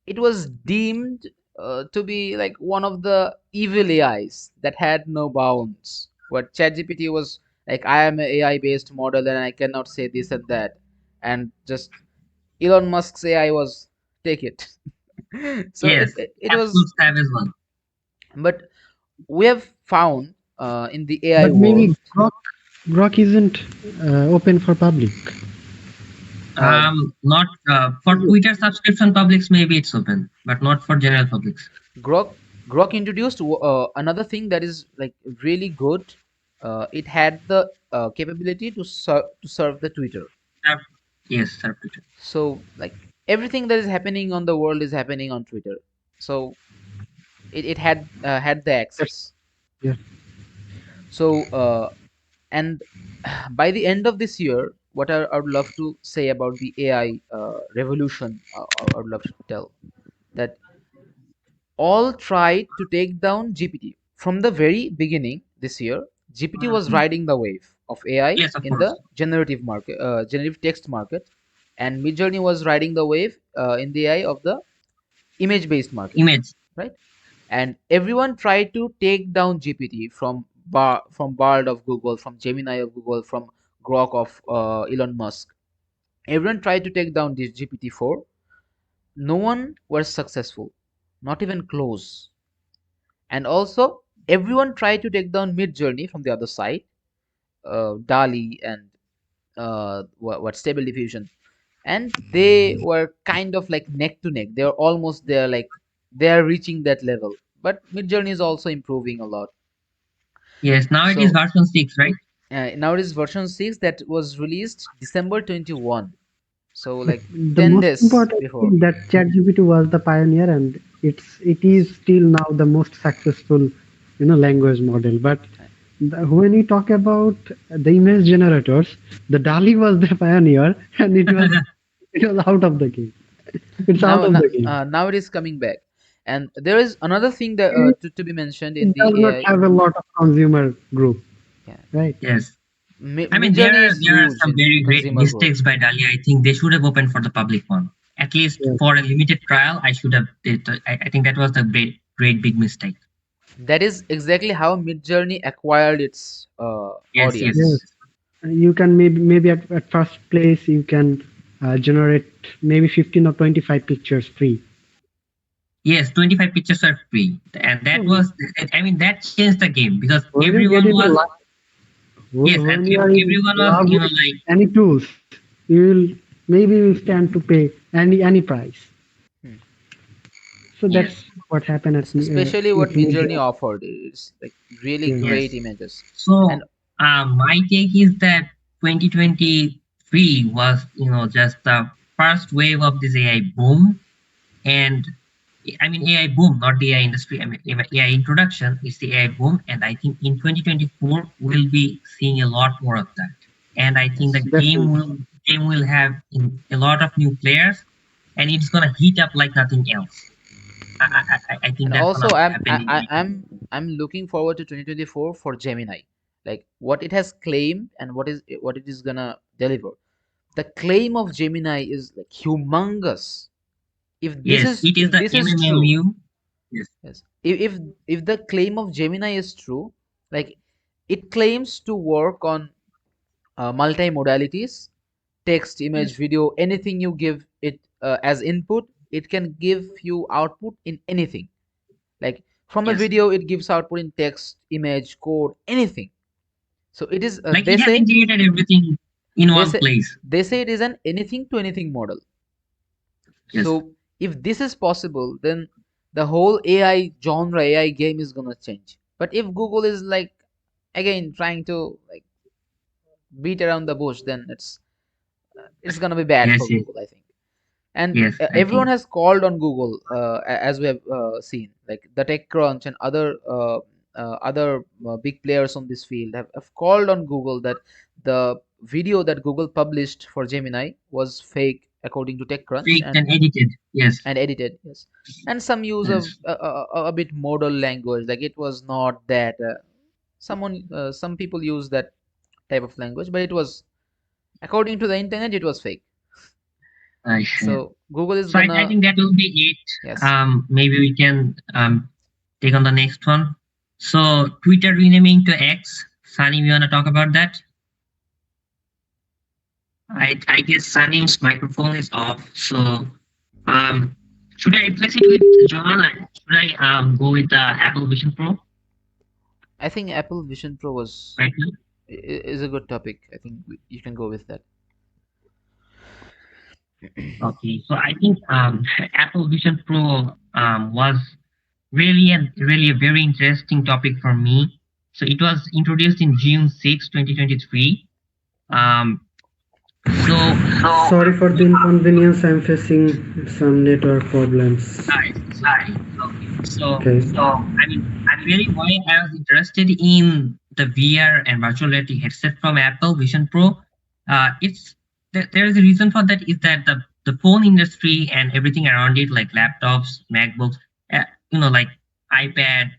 It was deemed to be like one of the evil AIs that had no bounds. What ChatGPT was like, I am an AI based model and I cannot say this and that, and just Elon Musk's AI was take it. So Yes, it was, absolute savage one. but we have found in the AI But maybe world, Grok isn't open for public. uh, Not for Is it? Twitter subscription publics, maybe it's open, but not for general publics. Grok introduced another thing that is like really good. It had the capability to serve the Twitter. Serve- Yes, serve Twitter. So like everything that is happening on the world is happening on Twitter. So it had the That's, access. yeah. So and by the end of this year, what I would love to say about the AI revolution, I would love to tell that all tried to take down GPT. From the very beginning this year, GPT was Mhm. riding the wave of AI Yes, of in course. the generative market, generative text market, and Midjourney was riding the wave in the AI of the image-based market, Image. right? And everyone tried to take down GPT from Bard of Google, from Gemini of Google, from Grok of Elon Musk. Everyone tried to take down this GPT-4. No one was successful, not even close. And also, everyone tried to take down Mid Journey from the other side, Dali and what Stable Diffusion, and they were kind of like neck to neck. They are almost there, like they are reaching that level. But Mid Journey is also improving a lot. Yes, now it is So version 6, right? now it is version 6 that was released December 21. So But like the 10 most days important before. thing that ChatGPT was the pioneer, and it is still now the most successful, language model. But when we talk about the image generators, the DALI was the pioneer, and it was out of the game. It's out Now, of the game. now it is coming back. And there is another thing that It, to be mentioned in it does the not AI. have a lot of consumer group, Yeah, right? Yes. I mean, Midjourney is there are huge some in very great consumer growth. mistakes by Dali. I think they should have opened for the public one. At least Yes. for a limited trial, I should have. I think that was the great big mistake. That is exactly how Midjourney acquired its Yes, yes, Yes, audience. you can maybe at first place you can generate maybe 15 or 25 pictures free. yes. 25 pictures are free, and that So was, I mean, that changed the game because when you get everyone into was, yes, and when you are in everyone was, love with like, any tools, you will maybe you stand to pay any price. Hmm. So that's yes, what happened Especially with what Midjourney Midjourney. offered is like really Yes. great yes. images. And So, my take is that 2023 was, just the first wave of this AI boom. And I mean, AI boom, not the AI industry. I mean, AI introduction is the AI boom. And I think in 2024, we'll be seeing a lot more of that. And I think the yes. game Definitely. will have a lot of new players, and it's gonna heat up like nothing else. I think And that's also gonna happen in the I'm looking forward to 2024 for Gemini. Like what it has claimed and what it is gonna deliver. The claim of Gemini is like humongous. yes, it is If the this is true, MMMU. Yes, yes. If the claim of Gemini is true, like it claims to work on multi-modalities, text, image, yes, video, anything you give it as input, it can give you output in anything. Like from a yes. video, it gives output in text, image, code, anything. So it is. Like it has integrated everything in They one say place. they say it is an anything to anything model. Yes, So if this is possible, then the whole AI genre, AI game is gonna change. But if Google is like again trying to like beat around the bush, then it's gonna be bad for yes, yes, Google, I think. And yes. I everyone think has called on Google, as we have seen, like the TechCrunch and other big players on this field have called on Google that the video that Google published for Gemini was fake according to TechCrunch faked and edited. Yes, and edited, yes, and some use of yes. a bit modal language, like it was not that some people use that type of language, but it was according to the internet it was fake. I see. So Google is So I gonna, think that will be it. yes. Maybe we can take on the next one. So Twitter renaming to X. Sunny, you wanna talk about that? I guess Sunny's microphone is off. So um, should I replace it with Johanna? Should I go with the Apple Vision Pro I think Apple Vision Pro right now? is a good topic. I think you can go with that. Okay, so I think Apple Vision Pro was really a very interesting topic for me. So it was introduced in June 6, 2023. Um, so Sorry for the inconvenience. I'm facing some network problems. it's okay. So Okay. I mean, really why I was interested in the VR and virtual reality headset from Apple Vision Pro. It's there is a reason for that, is that the phone industry and everything around it, like laptops, MacBooks, like iPad,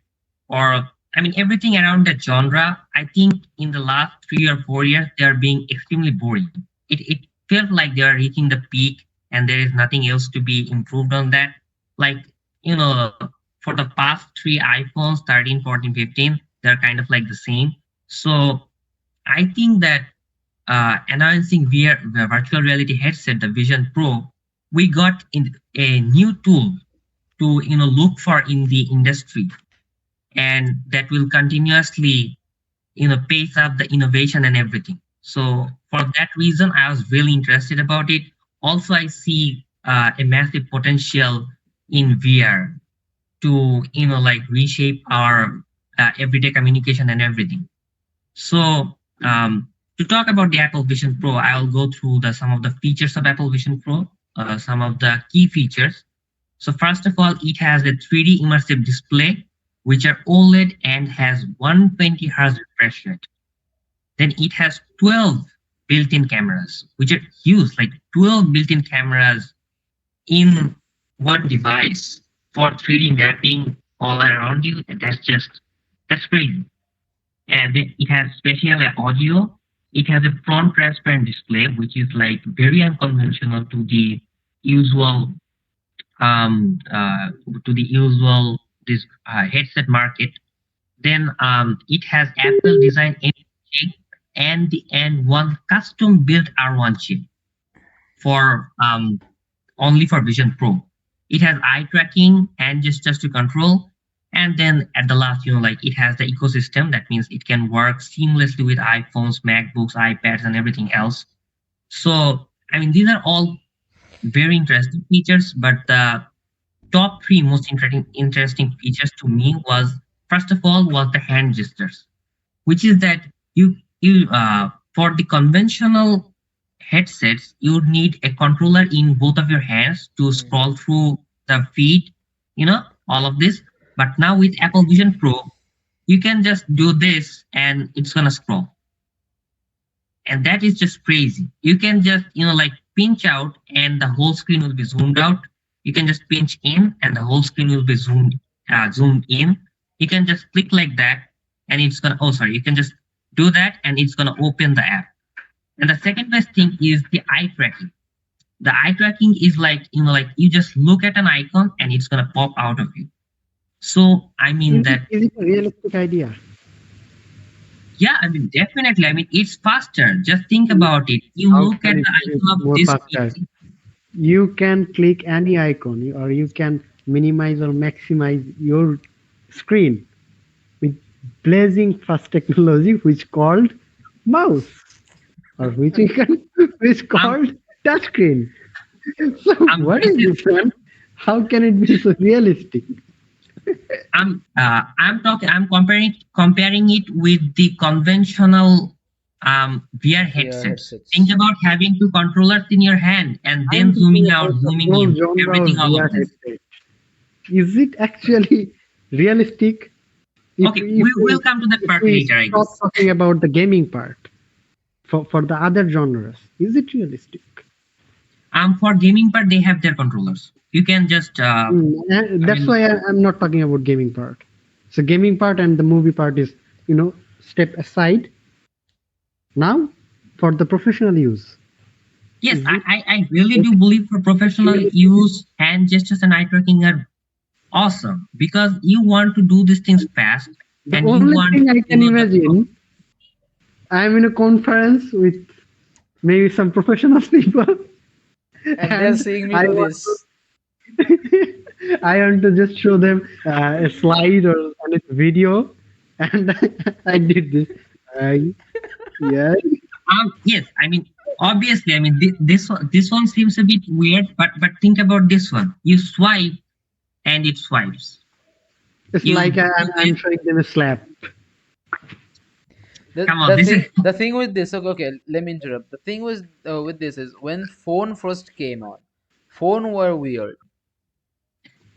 or I mean everything around that genre. I think in the last 3 or 4 years they are being extremely boring. It felt like they are reaching the peak and there is nothing else to be improved on that. Like, you know, for the past three iPhones, 13, 14, 15, they're kind of like the same. So I think that announcing VR, the virtual reality headset, the Vision Pro, we got in a new tool to look for in the industry, and that will continuously pace up the innovation and everything. So for that reason, I was really interested about it. Also, I see a massive potential in VR to like reshape our everyday communication and everything. So to talk about the Apple Vision Pro, I'll go through the some of the features of Apple Vision Pro, some of the key features. So first of all, it has a 3D immersive display, which are OLED and has 120 Hz refresh rate. Then it has 12 built-in cameras, which are huge, like 12 built-in cameras in one device for 3D mapping all around you. And that's crazy. And then it has special audio. It has a front transparent display, which is like very unconventional usual um, uh, to the usual this headset market. Then it has Apple design chip and one custom built R1 chip for only for Vision Pro. It has eye tracking, hand gestures to control, and then at the last, like it has the ecosystem. That means it can work seamlessly with iPhones, MacBooks, iPads, and everything else. So, I mean, these are all very interesting features, but the top three most interesting features to me was, first of all, was the hand gestures, which is that you for the conventional headsets you would need a controller in both of your hands to scroll through the feed, all of this. But now with Apple Vision Pro, you can just do this and it's gonna scroll, and that is just crazy. You can just like pinch out and the whole screen will be zoomed out. You can just pinch in and the whole screen will be zoomed in. You can just click like that and it's gonna, oh sorry, you can just do that and it's gonna open the app. And the second best thing is the eye tracking. The eye tracking is like, like you just look at an icon and it's gonna pop out of you. So I mean that Is it a realistic idea? yeah, I mean definitely. I mean it's faster. Just think about it. You How look at can it the be icon of more this faster? PC. You can click any icon, or you can minimize or maximize your screen with blazing fast technology, which called mouse, or which we can, which called touchscreen. So what is This is different? How can it be so realistic? I'm comparing it with the conventional VR headsets. headsets. Think about having two controllers in your hand and then I'm zooming thinking out, about the zooming whole in, genre everything of all VR of this. headset. Is it actually realistic? Okay, we'll come to that part we later, I stop guess. talking about the gaming part, for the other genres, is it realistic? For gaming part, they have their controllers. You can just That's mean- why I'm not talking about gaming part. So gaming part and the movie part is, step aside. Now, for the professional use. yes, Is it- I really do believe for professional use, hand gestures and eye tracking are awesome because you want to do these things fast. The and you only want thing I to can know the- imagine, I'm in a conference with maybe some professional people, And they're seeing me I do want this. I want to just show them a slide or a video, and I did this. Yeah, Yes, I mean, obviously, I mean, this one seems a bit weird, but think about this one. You swipe, and it swipes. it's You- like I'm showing them a slap. Come on, this is- The thing with this, okay, let me interrupt. The thing with this is when phone first came on, phone were weird,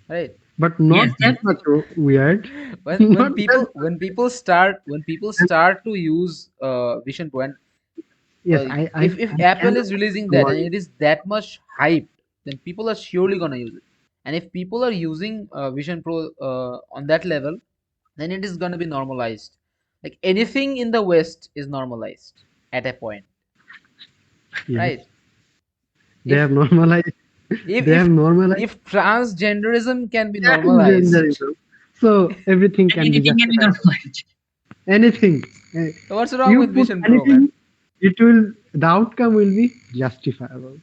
right? But not Yes, that much weird. When Not when people start to use Vision Pro, and Yes, if I Apple cannot is releasing that and avoid- it is that much hyped, then people are surely gonna use it. And if people are using Vision Pro on that level, then it is gonna be normalized. Like anything in the West is normalized at a point, yes, right? They If have normalized. if They have if, normalized if transgenderism can be normalized, transgenderism. So everything can be anything can be justified. normalized. Anything. so what's wrong You with put Vision Pro, anything, man? it will. The outcome will be justifiable.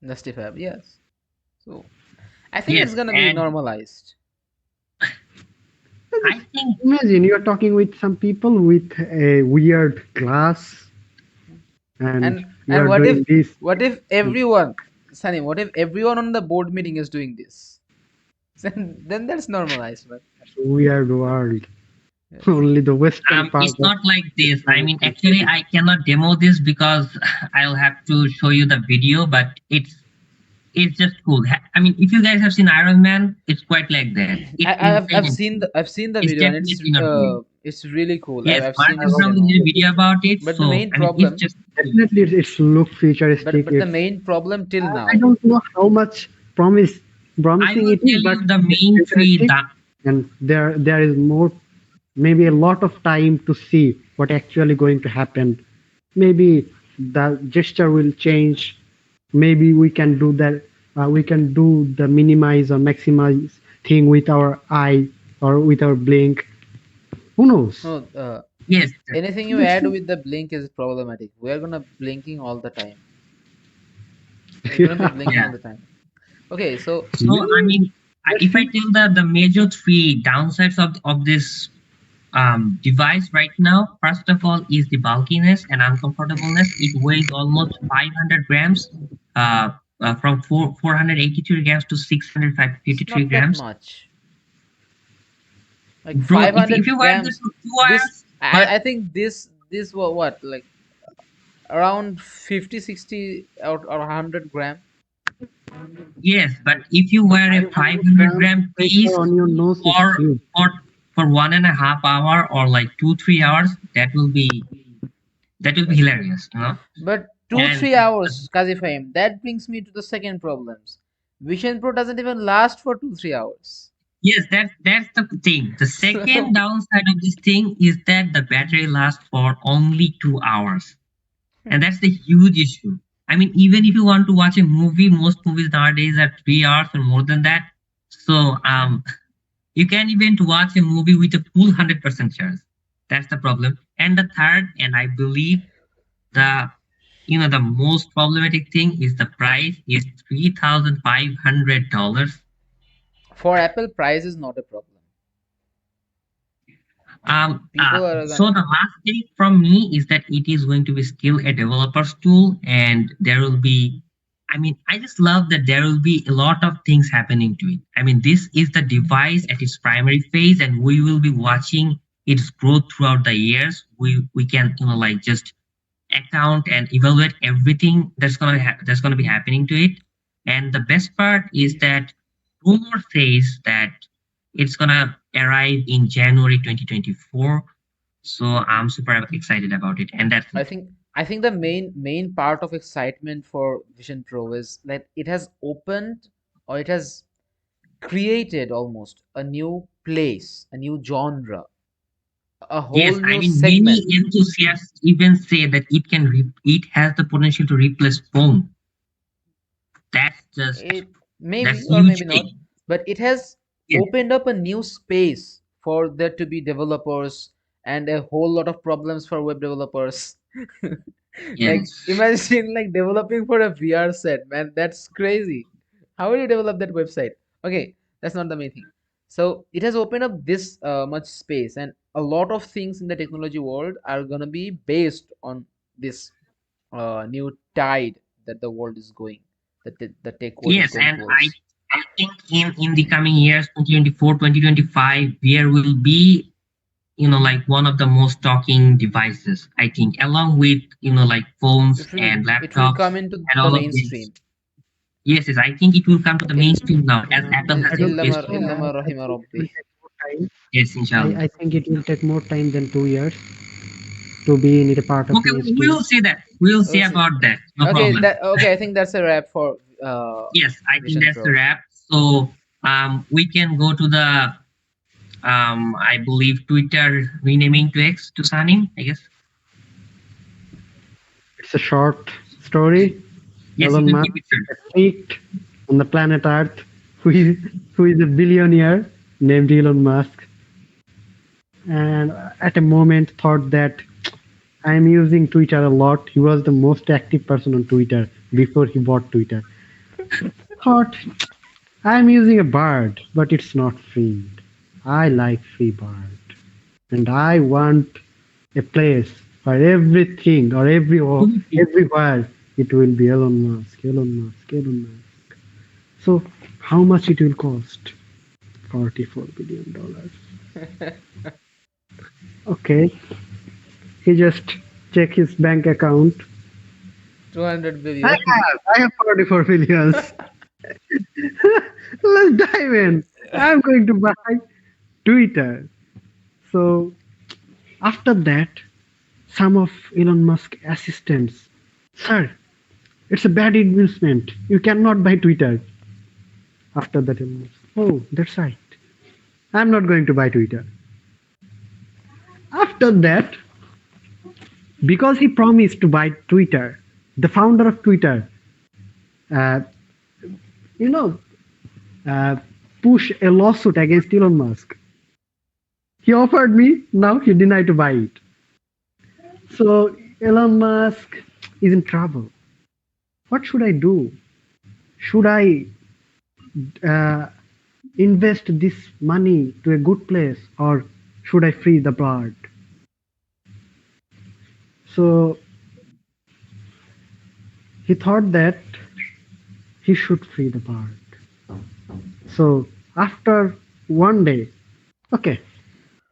Justifiable, yes. So I think Yes, it's gonna be and- normalized. I think Imagine you're talking with some people with a weird glass, and And you're what doing if this. what if everyone, Sunny, what if everyone on the board meeting is doing this? Then that's normalized, man. Weird world. Yes. Only the Western part. it's not like this. I mean, actually, I cannot demo this because I'll have to show you the video, but it's just cool. I mean, if you guys have seen Iron Man, it's quite like that. I've seen the It's video and definitely not good. it's really cool. Yes, I've Mark seen this Brown demo. did a video about it. But the so, main I mean, problem- it's just Definitely, it's look futuristic. But the it's- main problem till now, I don't know how much I promising will it is, tell but you the main three. futuristic, and there is more, maybe a lot of time to see what actually going to happen. Maybe the gesture will change. Maybe we can do that. We can do the minimize or maximize thing with our eye or with our blink. Who knows? No, Yes. anything you add with the blink is problematic. We are gonna blinking all the time. We're gonna be blinking all Yeah. the time. Okay, so So I Really? mean, Let's if I see. tell the major three downsides of this device right now, first of all, is the bulkiness and uncomfortableness. It weighs almost 500 grams, from 483 grams to it's 653 not that grams. much. Like Bro, if 500 you wear the grams. two This wires, but I think this was what, like around 50, 60 or 100 gram. yes, but if you wear a 500 500 grams gram pressure piece on your nose is for huge. for for 1.5 hour or like 2 3 hours, that will be hilarious, you know. But two And three hours, Kazifahim. That brings me to the second problems. Vision Pro doesn't even last for 2 3 hours. yes, that's the thing. The second So downside of this thing is that the battery lasts for only 2 hours, and that's the huge issue. I mean, even if you want to watch a movie, most movies nowadays are 3 hours or more than that. So you can even watch a movie with a full 100% charge. That's the problem. And the third, and I believe the the most problematic thing is the price is $3,500. for Apple, price is not a problem. People are So gonna. the last thing from me is that it is going to be still a developer's tool, and there will be. I mean, I just love that there will be a lot of things happening to it. I mean, this is the device at its primary phase, and we will be watching its growth throughout the years. We can like just account and evaluate everything that's gonna be happening to it. And the best part is that rumor says that it's gonna arrive in January 2024. So I'm super excited about it, and that's I it. think I think the main part of excitement for Vision Pro is that it has opened, or it has created almost a new place, a new genre, a whole Yes, I new mean many segment. enthusiasts even say that it has the potential to replace phone. That's just It that's maybe or huge maybe not, thing. but it has Yes, opened up a new space for there to be developers and a whole lot of problems for web developers. Like yes. imagine like developing for a VR set, man. That's crazy. How will you develop that website? Okay, that's not the main thing. So it has opened up this much space, and a lot of things in the technology world are gonna be based on this new tide that the world is going, that the tech world is Yes, going and I towards. I think in the coming years, 2024, 2025, VR will be, like one of the most talking devices, I think, along with, like phones and It will laptops come into and the all of this. mainstream. Yes, yes, I think it will come to the Il, mainstream now as Apple I has don't think embraced illama it. so, illama man. I rahima think it rabbi. will take more time. Yes, I inshallah. think it will take more time than 2 years to be in a part of Okay, we mainstream. will see that. We will see We'll see. about that. No Okay, problem. I think that's a wrap for Yes, I think Vision that's the Pro. wrap. So we can go to the I believe Twitter renaming to X to Sanim, I guess. It's a short story. Yes, you Elon can Musk keep it short. has tweaked on the planet Earth, who is a billionaire named Elon Musk, and at a moment thought that I'm using Twitter a lot. He was the most active person on Twitter before he bought Twitter. Thought I'm using a bird, but it's not free. I like free bird, and I want a place where everything or everywhere it will be Elon Musk, Elon Musk, Elon Musk. So how much it will cost? $44 billion. Okay, he just check his bank account. 200 I billion. have 44 billions. Let's dive in. I'm going to buy Twitter. So after that, some of Elon Musk assistants, sir, it's a bad investment. You cannot buy Twitter. After that, Elon Musk, oh, that's right. I'm not going to buy Twitter. After that, because he promised to buy Twitter, the founder of Twitter, uh, you know, uh, push a lawsuit against Elon Musk. He offered me, now he denied to buy it. So Elon Musk is in trouble. What should I do? Should I uh, invest this money to a good place, or should I free the bird? So he thought that he should free the bird. So after one day, okay,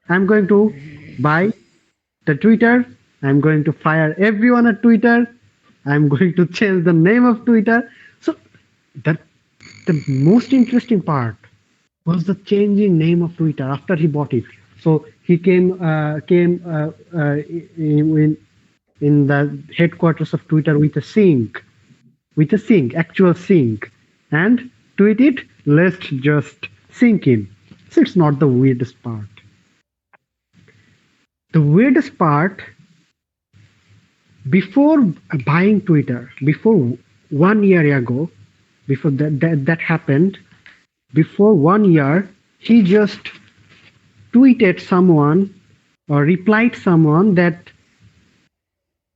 I'm going to buy the Twitter. I'm going to fire everyone at Twitter. I'm going to change the name of Twitter. So that the most interesting part was the changing name of Twitter after he bought it. So he in the headquarters of Twitter with a sync, actual sync, and tweet it. Let's just sync in. So it's not the weirdest part. The weirdest part, before buying Twitter, before 1 year ago, before that happened, before 1 year, he just tweeted someone or replied someone that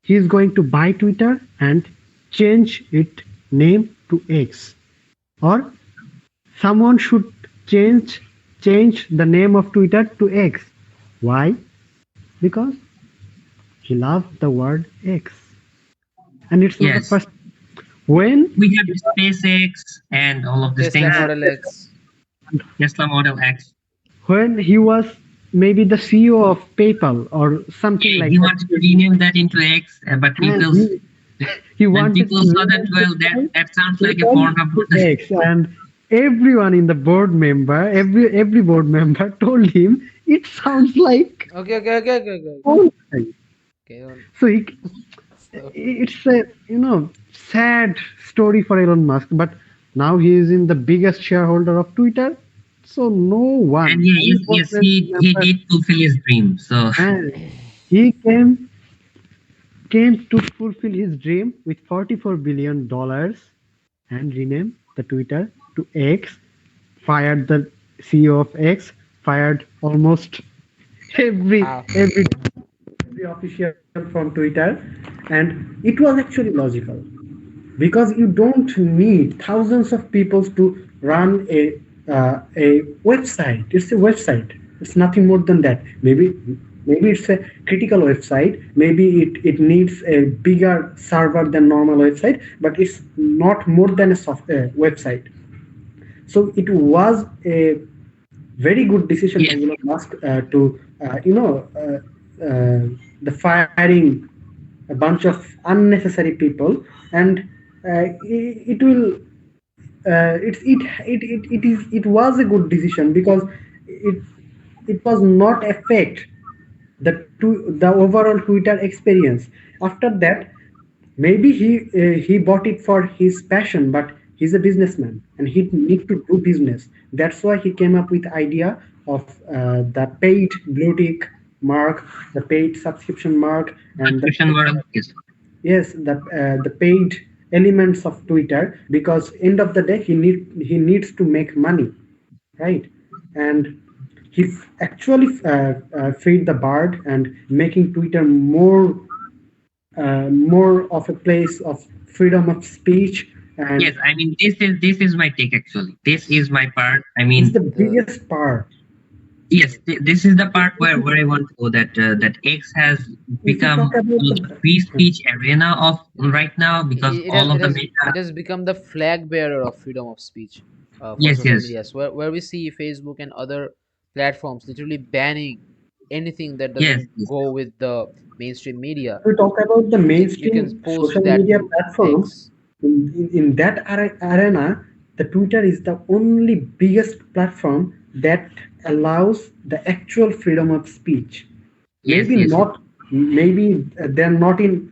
he is going to buy Twitter and change its name to X, or someone should change the name of Twitter to X. Why? Because he loved the word X, and it's not the Yes, first. When we have SpaceX and all of these Tesla things. Model X. Tesla Model X. when he was maybe the CEO of PayPal or something like He that, wanted to rename that into X, but and people he when wanted people to saw that, rename well, PayPal that sounds like a PayPal form of to X, and everyone in the board member, every board member told him it sounds like Okay. phone thing. Okay. So he, So, it's a sad story for Elon Musk, but now he is in the biggest shareholder of Twitter. So no one, and yeah, any board yes, he member, did fulfill his dream. So and he came to fulfill his dream with $44 billion and renamed the Twitter to X, fired the CEO of X, fired almost every how? every every official from Twitter, and it was actually logical because you don't need thousands of people to run a website. It's a website. It's nothing more than that. Maybe it's a critical website. Maybe it needs a bigger server than normal website, but it's not more than a software website. So it was a very good decision by yes, Elon Musk to the firing a bunch of unnecessary people, and it will it was a good decision because it it was not affect the overall Twitter experience. After that, maybe he bought it for his passion, but he's a businessman and he need to do business. That's why he came up with idea of the paid blue tick mark, the paid subscription mark, and the subscription model. Yes, yes, the paid elements of Twitter, because end of the day he needs to make money, right? And he actually freed the bird and making Twitter more of a place of freedom of speech, yes. and I mean, this is my take actually. This is my part. I it's mean, the The biggest part. yes, this is the part where I want to go. That X has If you become talk about a the free speech arena of right now because it has all it of the has meta. it has become the flag bearer of freedom of speech for Yes, social yes, media. So where we see Facebook and other platforms literally banning anything that yes, doesn't yes. go with the mainstream media. if we talk about the You can mainstream post social that media to platforms, X. in that arena, the Twitter is the only biggest platform that allows the actual freedom of speech. Yes, Maybe yes, yes. not, maybe they're not in,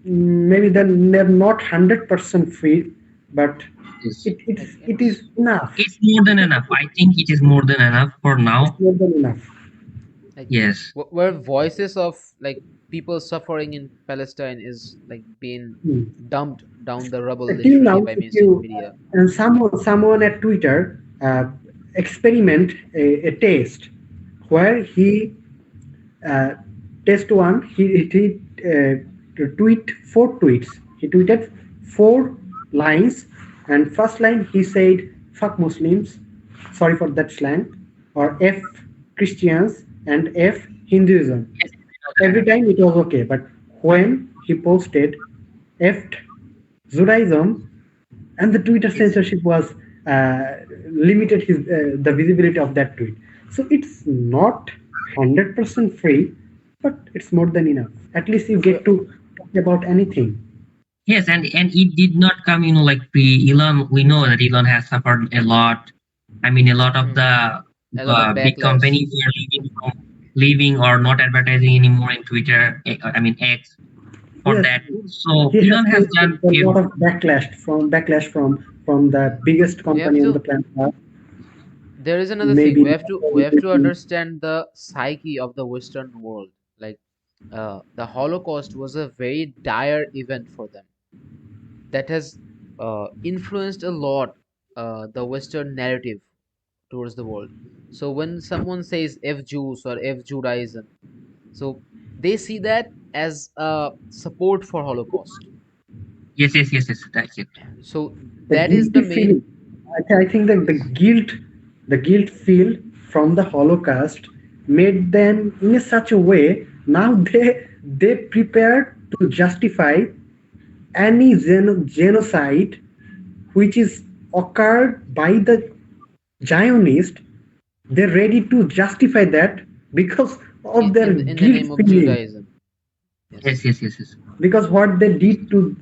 maybe they're not 100% free, but Yes. it is enough. It's more than enough. I think it is more than enough for It's now. more than enough. Like Yes. where voices of like people suffering in Palestine is like being Hmm. dumped down the rubble Till literally now, by if mainstream you media. and someone at Twitter experiment a test. where he uh, test one he tweet four tweets. He tweeted four lines, and first line he said "fuck Muslims," sorry for that slang, or "f Christians" and "f Hinduism." Yes, I know Every that. time it was okay, but when he posted "f Judaism," and the Twitter Yes. censorship was limited his the visibility of that tweet. So it's not 100% free, but it's more than enough. At least you Well, get to talk about anything. Yes, and it did not come, like pre Elon. We know that Elon has suffered a lot. I mean, a lot of hmm, the a lot of big backlash. companies are leaving or not advertising anymore in Twitter. I mean X for Yes, that. So he has Elon has faced done a a lot of backlash from the biggest We have company on the to. planet Earth. There is another thing. Maybe We have to understand the psyche of the Western world. Like, the Holocaust was a very dire event for them that has influenced a lot the Western narrative towards the world. So when someone says F Jews or F Judaism, so they see that as a support for Holocaust. yes, yes, yes, yes. That's it. So the that is the guilty main. feeling. I think that the guilt feel from the Holocaust made them in a such a way. Now they prepared to justify any genocide which is occurred by the Zionist. They're ready to justify that because of their In the guilt name of feeling, Judaism. Yes. Yes, yes, yes, yes. because what they did to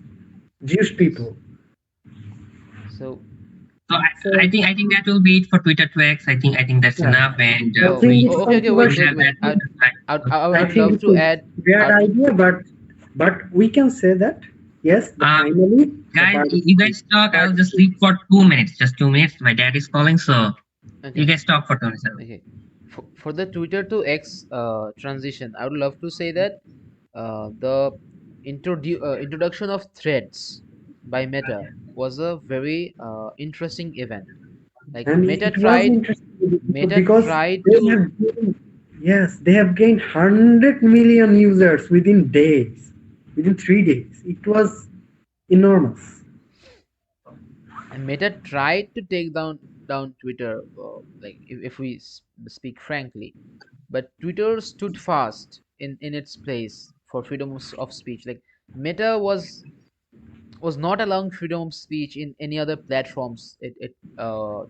Jewish people. So So I So think that will be it for Twitter to X. I think that's yeah, enough, and I oh, think we it's okay, okay, will wait, controversial. wait, have wait. that. I I would think love it's to a add. bad I'd, idea, but we can say that yes, the Uh, finally the Guys, bird is you guys talk. I'll just sleep for 2 minutes. Just 2 minutes. My dad is calling, so you okay, guys talk for 2 minutes. okay. For the Twitter to X transition, I would love to say that the introduction of threads by Meta was a very interesting event. Like and it was interesting Meta because tried they to. have gained, yes, they have gained 100 million users within days, within 3 days. It was enormous. And Meta tried to take down Twitter, like if we speak frankly, but Twitter stood fast in its place for freedom of speech. Like Meta was not allowing freedom of speech in any other platforms. It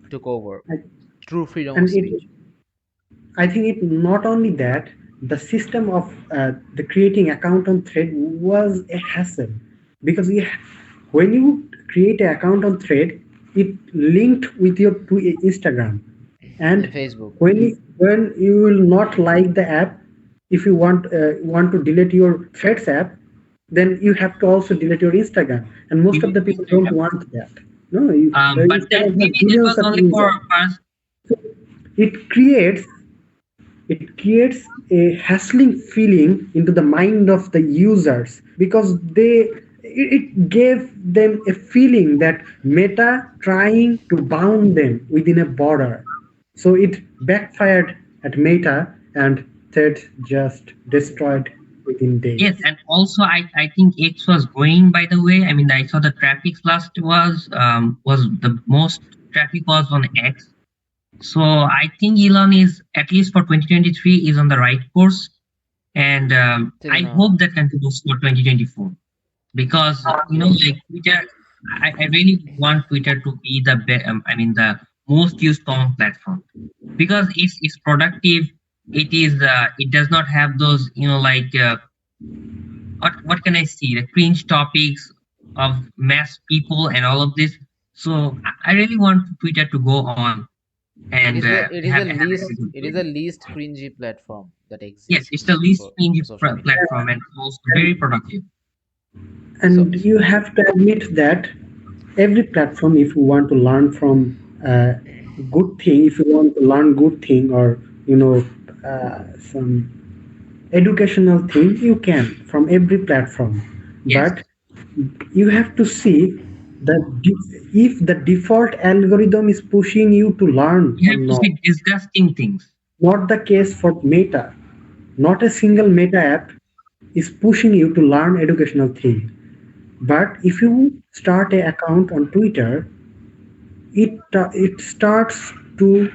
took over I- true freedom of and it speech. I think it not only that the system of the creating account on Thread was a hassle because when you create an account on Thread, it linked with your to Instagram, And and Facebook. when you will not like the app, if you want to delete your Threads app, then you have to also delete your Instagram, and most of the people don't want that. No, But that Instagram has maybe that billions was of only for users. first. It creates a hassling feeling into the mind of the users because it gave them a feeling that Meta trying to bound them within a border. So it backfired at Meta, and Thread just destroyed within Yes, days. and also I think X was going. By the way, I mean I saw the traffic last was the most traffic was on X. So I think Elon is at least for 2023 is on the right course, and Till I now. hope that continues for 2024 because like Twitter, I really want Twitter to be I mean the most used common platform because it's productive. It does not have those like what can I see, the cringe topics of mass people and all of this. So I really want Twitter to go on It and is the it is the have least everything. it is the least cringy platform that Yes, it's the exists least for cringy social media. platform and also And, very productive. So and you have to admit that every platform, if you want to learn from good thing, if you want to learn good thing, or some educational thing, you can from every platform, Yes. but you have to see that if the default algorithm is pushing you to learn You or have to not. see disgusting things. Not the case for Meta. Not a single Meta app is pushing you to learn educational thing. But if you start a account on Twitter, it starts to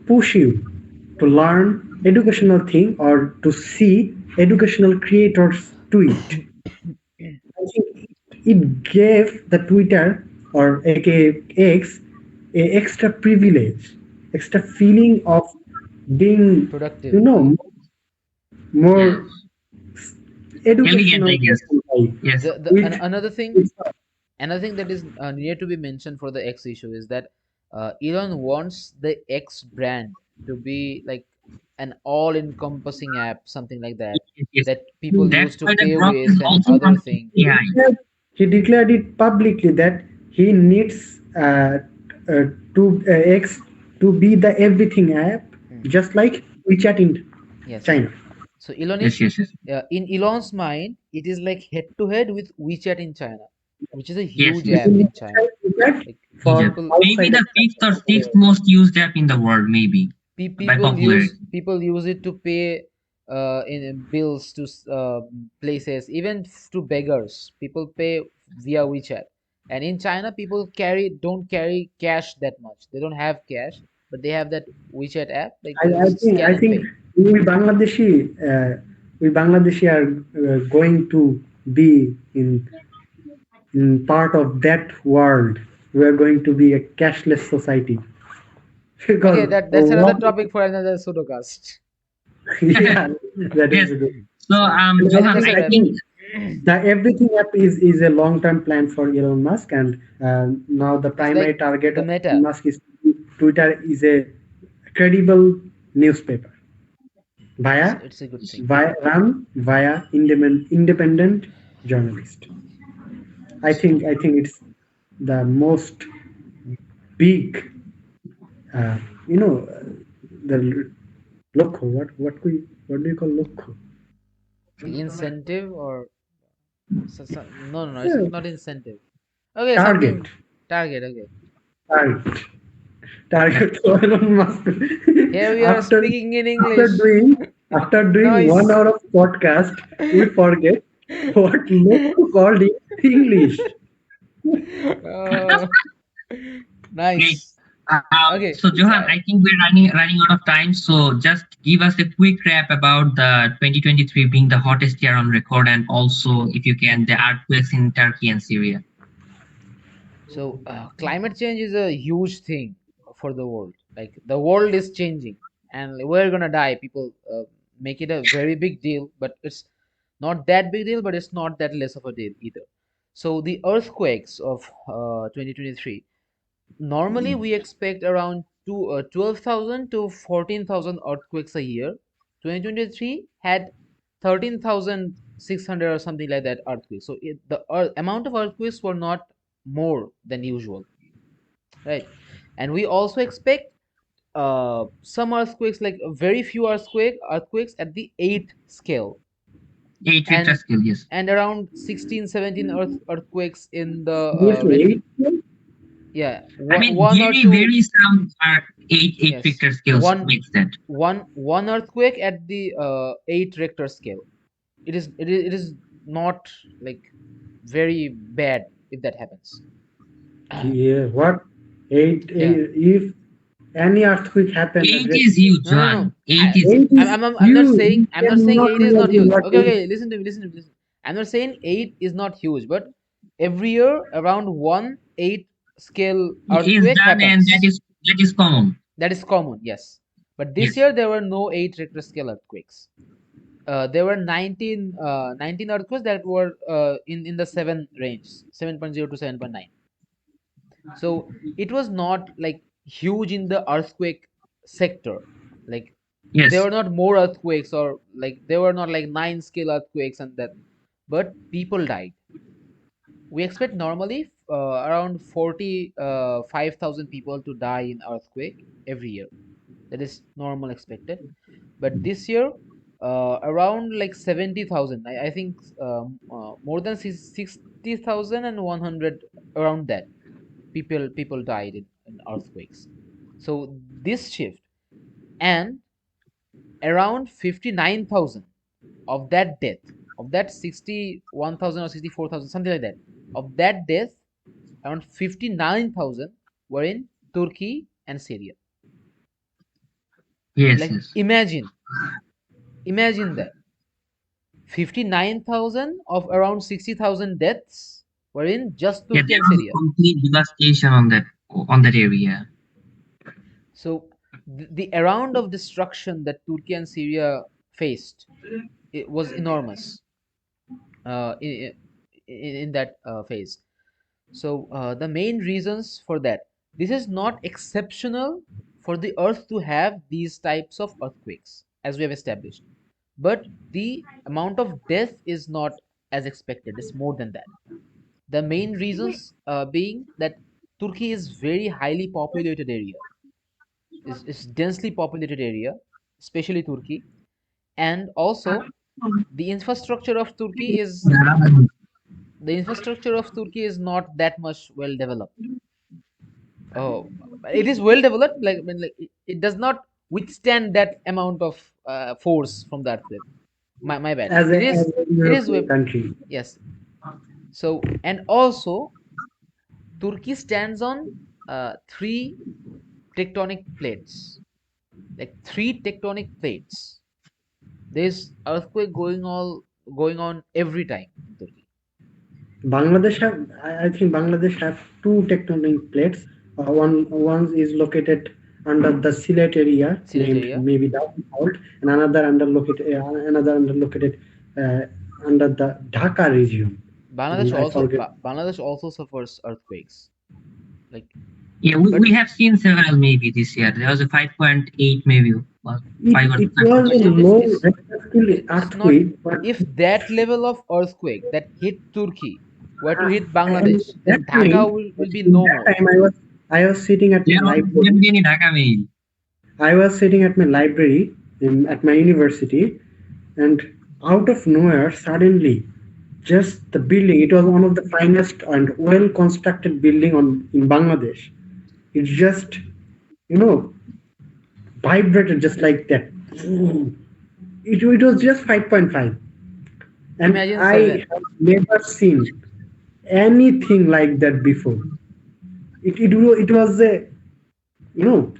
push you to learn educational thing or to see educational creators tweet. I think it gave the Twitter or aka X a extra privilege, extra feeling of being, Productive. you know, Yeah. more Elegant, I educational guess. person type. Yes. With, with Another thing that is needed to be mentioned for the X issue is that Elon wants the X brand to be like an all-encompassing app, something like that, Yes, yes. that people That's use to why the pay growth is with and also other from thing. AI. he declared it publicly that he needs to X to be the everything app, Hmm. just like WeChat in Yes. China. So Elon Yes, is yes, yes. in Elon's mind, it is like head to head with WeChat in China, which is a Yes, huge yes. app People in use China. WeChat Like Yeah. for people Maybe outside of the fifth or China. sixth most used app in the world, maybe by people use popularity. people use it to pay in bills to places, even to beggars. People pay via WeChat, and in China, people don't carry cash that much. They don't have cash, but they have that WeChat app. Like I, they I just think scan I and think pay. we Bangladeshi are going to be in part of that world. We are going to be a cashless society Okay, because that's another what? topic for another pseudocast. Yeah, that is Yes. the good. So, So And I Johan, think anyway, I I think think the everything app is a long term plan for Elon Musk, and now the it's primary like target the of Elon meta. Musk is Twitter is a credible newspaper via It's a good thing. via independent journalist. I think it's the most big you know the loco what do you call loco Like incentive or no, no, no, it's yeah, not incentive. Okay, target something target. Okay. target target for Elon Musk Here we are after speaking in after English. doing after doing one Nice. hour of podcast we forget what loco called in English. Uh, great. nice. Okay, So, Johan, so I think we're running out of time. So, just give us a quick wrap about the 2023 being the hottest year on record, and also, if you can, the earthquakes in Turkey and Syria. climate change is a huge thing for the world. Like the world is changing, and we're gonna die. People make it a very big deal, but it's not that big deal, but it's not that less of a deal either. So the earthquakes of 2023. Normally, we expect around 12,000 to 14,000 earthquakes a year. 2023 had 13,600 or something like that earthquakes. So the amount of earthquakes were not more than usual, right? And we also expect some earthquakes, like very few earthquakes at the 8 scale, Eight Richter and scale, yes. around 16, 17 earthquakes in the Seriously, yeah, I one, mean, one or very, two. very some are eight Yes, Richter scales makes that. one earthquake at the 8 Richter scale. It is not like very bad if that happens. yeah, what Yeah. if any earthquake happen at Eight Richter is huge, No, no, no. Johan. Eight is eight huge. is huge. You I'm not saying cannot 8 is not imagine huge. what Okay, eight. okay. Listen to me. Listen. I'm not saying 8 is not huge, but every year around 1/8 scale Is earthquake done, and happens. that is common. That is common, yes. But this Yes. year there were no 8 Richter scale earthquakes. There were 19 earthquakes that were in the 7 range, 7.0 to 7.9. So it was not like huge in the earthquake sector. Like there Yes. were not more earthquakes, or like there were not like 9 scale earthquakes and that, but people died. We expect normally around 45,000 people to die in earthquake every year. That is normal expected. But this year, around like 70,000. I think more than 60,000 and 100, around that people died in earthquakes. So this shift. and around 59,000 of that death, of that 61,000 or 64,000, something like that, of that death, around 59,000 were in Turkey and Syria. Yes, Like, yes. imagine that 59,000 of around 60,000 deaths were in just Yeah, Turkey there and was Syria. complete devastation on that area. So the amount of destruction that Turkey and Syria faced, it was enormous in that phase. So the main reasons for that, this is not exceptional for the earth to have these types of earthquakes, as we have established, but the amount of death is not as expected, it's more than that. The main reasons being that Turkey is very highly populated area, is densely populated area, especially Turkey, and also the infrastructure of Turkey is not that much well developed. Oh, it is well developed. Like, I mean, like it does not withstand that amount of force from the earthquake. My bad. as a, It is as a it is European well, country. yes. So, and also Turkey stands on three tectonic plates, like three tectonic plates. There's earthquake going on every time in Turkey. Bangladesh have, I think Bangladesh have two tectonic plates. One is located under the Sylhet area, Sylhet named area. maybe Darwin Fault, and another under located uh, under the Dhaka region. I forget. Bangladesh also suffers earthquakes. Like, Yeah, but we have seen several maybe this year. There was a 5.8 maybe, well, It 5 or it was a 5.8. low Richter it's not, earthquake, but if that level of earthquake that hit Turkey were to hit and Bangladesh, that then Dhaka time will be in no that more. time I was sitting at my There was library. any Dhaka mail. I was sitting at my library at my university, and out of nowhere, suddenly, just the building. It was one of the finest and well constructed building on in Bangladesh. It just, you know, vibrated just like that. It was just 5.5, and Imagine I seven. have never seen anything like that before. It was a, you know,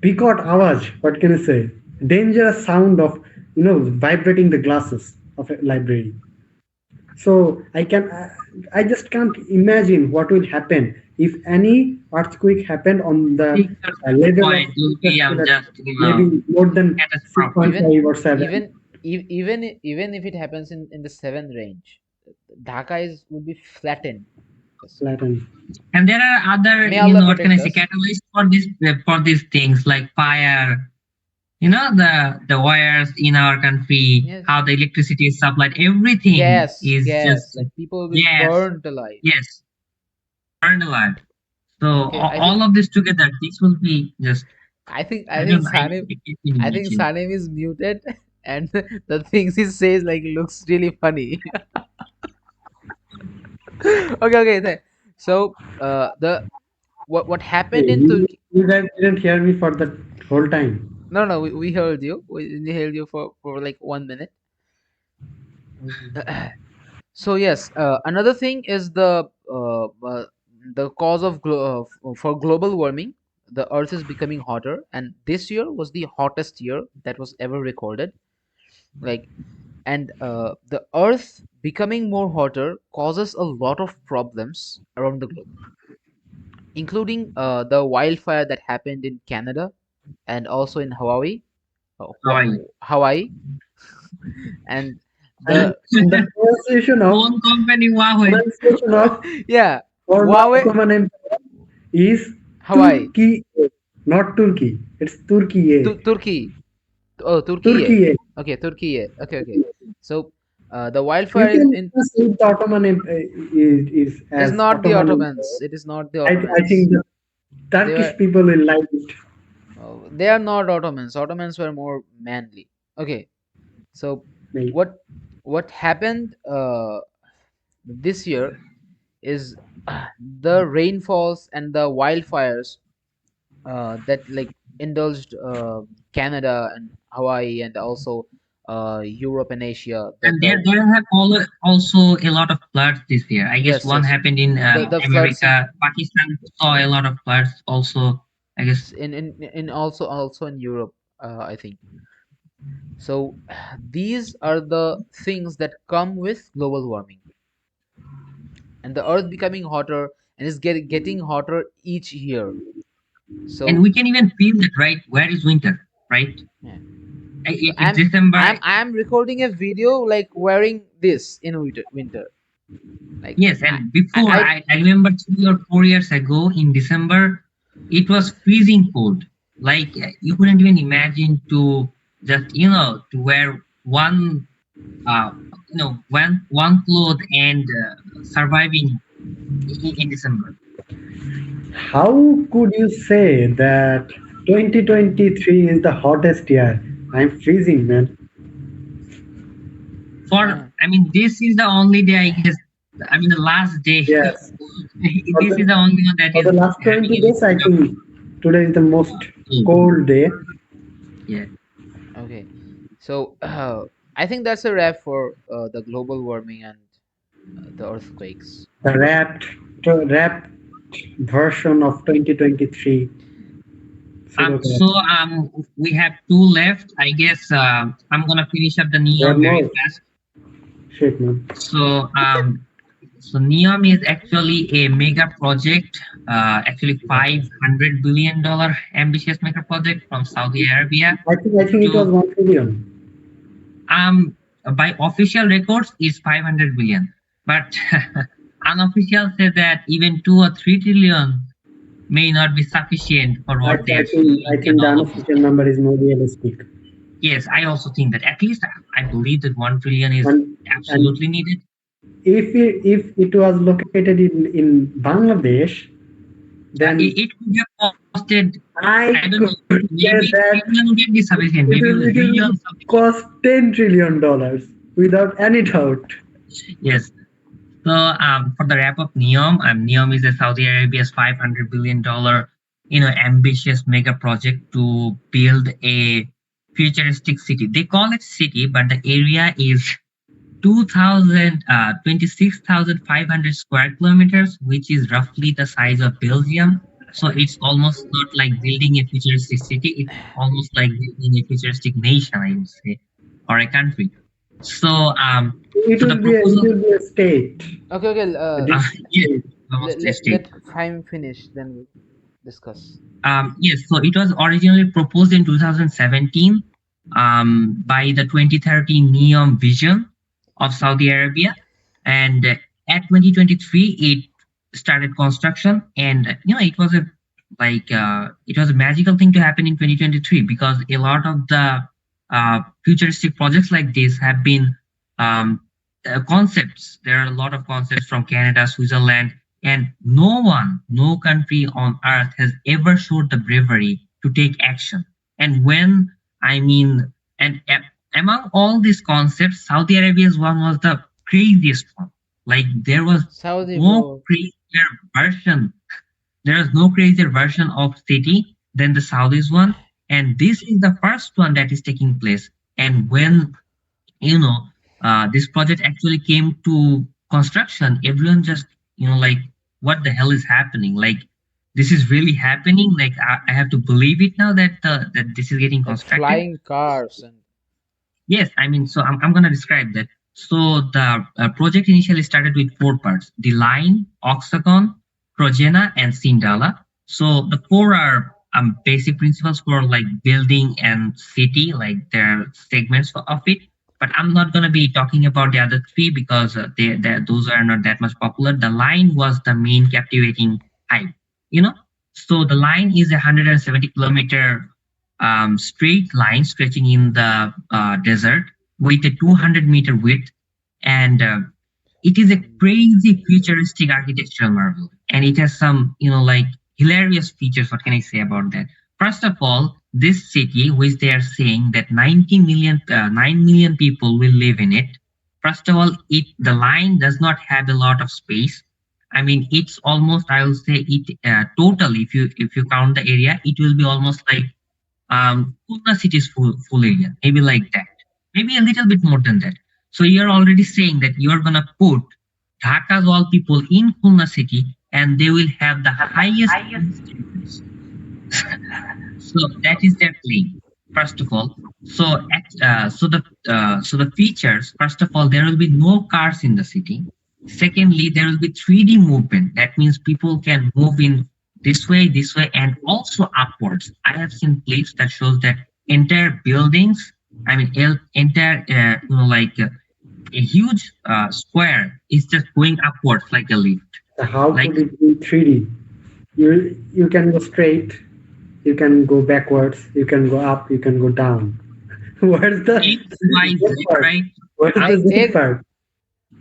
peacock awaj, what can I say, dangerous sound of, vibrating the glasses of a library. So I just can't imagine what will happen if any earthquake happened on the Richter level of point will Richter be scale at just maybe more than catastrophic. Even 6.5 or 7. even even if it happens in the seven range, Dhaka is will be flattened. Yes. Flattened. And there are other, May Allah what can protect I say, us. catalysts for these things like fire. The wires in our country, Yes. how the electricity is supplied, everything is Gas. just Like, people will be yes, burnt alive. yes, burned alive. So Okay, all of this together, this will be just I I think don't I Sanim can't I think imagine. Sanim is muted, and the things he says like looks really funny. Okay, okay. So the what Hey, happened in you, Turkey? you guys didn't hear me for the whole time. No, no, we heard you. We heard you for like 1 minute. So yes, another thing is the cause of for global warming. The Earth is becoming hotter, and this year was the hottest year that was ever recorded. Like, and the Earth becoming more hotter causes a lot of problems around the globe, including the wildfire that happened in Canada and also in Hawaii, Hawaii. Hawaii, and And the the Phone company Huawei. pronunciation of yeah, former Huawei, Ottoman Empire is Hawaii, Turkey, not Turkey. It's Turkey. Turkey. Oh, Turkey. Turkey. Okay, Turkey. Okay, okay. So the You wildfire can in say the Ottoman Empire is is as not the Ottoman Empire. Ottomans. It is not the I Ottomans. think the They were Turkish people will like it. they are not Ottomans. Ottomans were more manly. Okay, so Maybe. what happened this year is the rainfalls and the wildfires that like indulged Canada and Hawaii and also Europe and Asia. And there have also a lot of floods this year. I guess Yes, one yes, happened in the floods America. Pakistan saw a lot of floods also. I guess. in also in Europe, I think. So these are the things that come with global warming and the Earth becoming hotter and is getting hotter each year. And So we can even feel that, right? Where is winter, right? yeah. So It's December. I'm recording a video like wearing this in winter. Like Yes, and before I I remember 3 or 4 years ago in December, it was freezing cold. Like you couldn't even imagine to just to wear one uh one cloth and surviving in December. How could you say that 2023 is the hottest year? I'm freezing, man. uh, I mean, this is the only day I guess. I mean, the last day. Yes. For This is the only one that for is the last having 20 a little days, I bit of think today is the most cold. cold day. Yeah. okay. So I think that's a wrap for the global warming and the earthquakes. The wrapped version of 2023 So pseudocast. we have two left. I guess I'm gonna finish up the Neom One very more. fast. Shit, man. So Neom is actually a mega project, actually $500 billion ambitious mega project from Saudi Arabia. I think it was To 1 trillion. um by official records is 500 billion, but unofficial say that even 2 or 3 trillion may not be sufficient for I, what they I are think I seeing and think the all of those unofficial things. number is more realistic. Yes, I also think that at least I believe that 1 trillion is And absolutely needed. if it was located in Bangladesh, then It could have costed, I I don't know, could say maybe that trillion wouldn't be sufficient, it maybe will it will billion something. cost $10 trillion without any doubt. Yes. So for the wrap up Neom, Neom is a Saudi Arabia's $500 billion, ambitious mega project to build a futuristic city. They call it city, but the area is 26,500 square kilometers, which is roughly the size of Belgium. So it's almost not like building a futuristic city. It's almost like building a futuristic nation, I would say, or a country. So It so the will be a, it proposal, will be a state, Okay, okay. a uh, different yes, state. almost a Let state. Chaim finish, then we'll discuss. Yes, so it was originally proposed in 2017 by the 2030 NEOM vision of Saudi Arabia, and at 2023 it started construction, and it was a magical thing to happen in 2023 because a lot of the futuristic projects like this have been um, concepts. There are a lot of concepts from Canada, Switzerland, and no country on earth has ever showed the bravery to take action. And when I mean, and among all these concepts, Saudi Arabia's one was the craziest one. Like there was Saudi, no bro. crazier version. There is no crazier version of city than the Saudis one, and this is the first one that is taking place. And when you know this project actually came to construction, everyone just like, what the hell is happening? Like this is really happening. Like I have to believe it now that that this is getting Like constructed. flying cars and Yes, I mean, so I'm going to describe that. So the project initially started with four parts: the line, Oxagon, Progena, and Sindala. So the four are basic principles for like building and city, like there are segments of it. But I'm not going to be talking about the other three because those are not that much popular. The line was the main captivating hype, you know. So the line is a 170-kilometer straight line stretching in the desert with a 200-meter width, and it is a crazy futuristic architectural marvel, and it has some like hilarious features. What can I say about that? First of all, this city, which they are saying that 9 million people will live in it. First of all, the line does not have a lot of space. I mean, it's almost, I will say it total. If you count the area, it will be almost like Khulna city is full area, maybe like that, maybe a little bit more than that. So you're already saying that you're gonna put Dhaka's all people in Khulna city, and they will have the highest standards. So that is their claim. First of all, so the features. First of all, there will be no cars in the city. Secondly, there will be 3D movement. That means people can move in this way, and also upwards. I have seen clips that shows that entire buildings. I mean, entire like a huge square is just going upwards like a lift. How Like could it be 3D? You can go straight, you can go backwards, you can go up, you can go down. Where's the X, Y, Z, Z part? right? Where's I the Z X, part?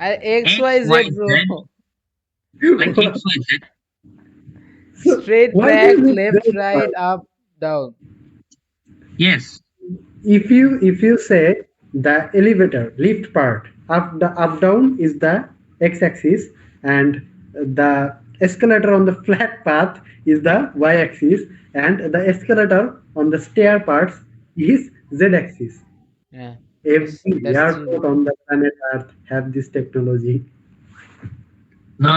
X X, Y Y, Z, Z, bro. like X, Y, Z. Straight Why back, is it left, Z right, part? up, down. Yes, If you say the elevator lift part, up down is the x-axis, and the escalator on the flat path is the y-axis, and the escalator on the stair parts is z-axis. Yeah, Every that's 3D. airport on the planet Earth have this technology. no.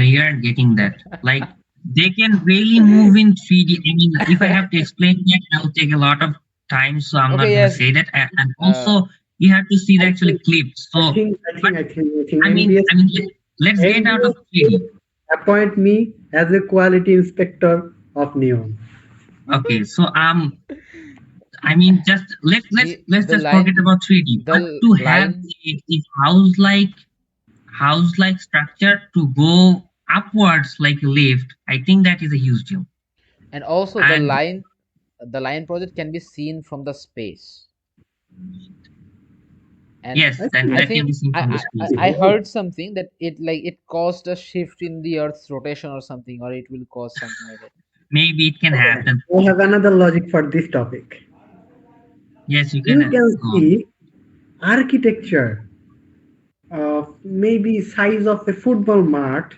You aren't getting that. Like they can really move in 3D. I mean, if I have to explain that, I will take a lot of time, so I'm not Okay, gonna yes. say that. And Uh, also, you have to see the I actually think, clips. I So, think, I but think, I think, I think I mean, let's get out NBS of 3D. should appoint me as a quality inspector of neon. Okay, so I mean, just let's the just forget line, about 3D. But the to have line, a house like structure to go upwards like a lift, I think that is a huge deal. and also And the line project can be seen from the space. And yes, I and think I that can think be seen from the space. I heard something that it caused a shift in the Earth's rotation or something, or it will cause something like that. Maybe it can okay. happen. I have another logic for this topic. Yes, you can You can go on. see architecture of maybe size of a football mat.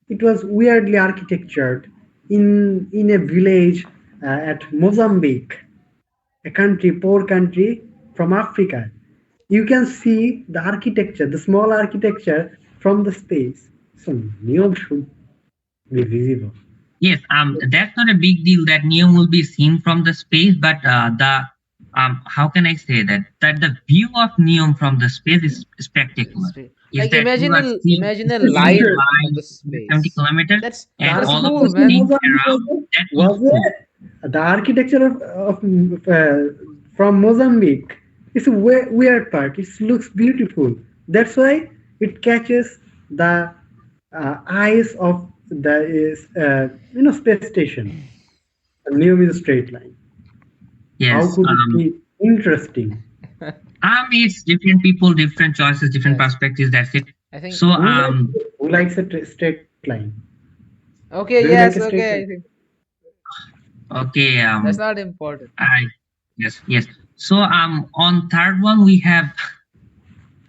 It was weirdly architectured in a village at Mozambique, a country, poor country from Africa. You can see the architecture, the small architecture from the space. So neon should be visible. Yes, that's not a big deal that Neom will be seen from the space, but the how can I say that? That the view of Neom from the space is spectacular. Is Like that you are seeing imagine this a huge Sure. line from line, the 170 space. kilometers, The and That's all of cool, those architecture man. things Mozambique around? That was was cool. the architecture from Mozambique is a weird part. It looks beautiful. That's why it catches the eyes of the space station. The Neom is a straight line. How Yes. could it be interesting? It's different people, different choices, different Yes, perspectives. That's it. I think. So Who likes a straight line? Okay, Do you like yes, a straight okay. I line? think okay that's not important. I yes. So on third one we have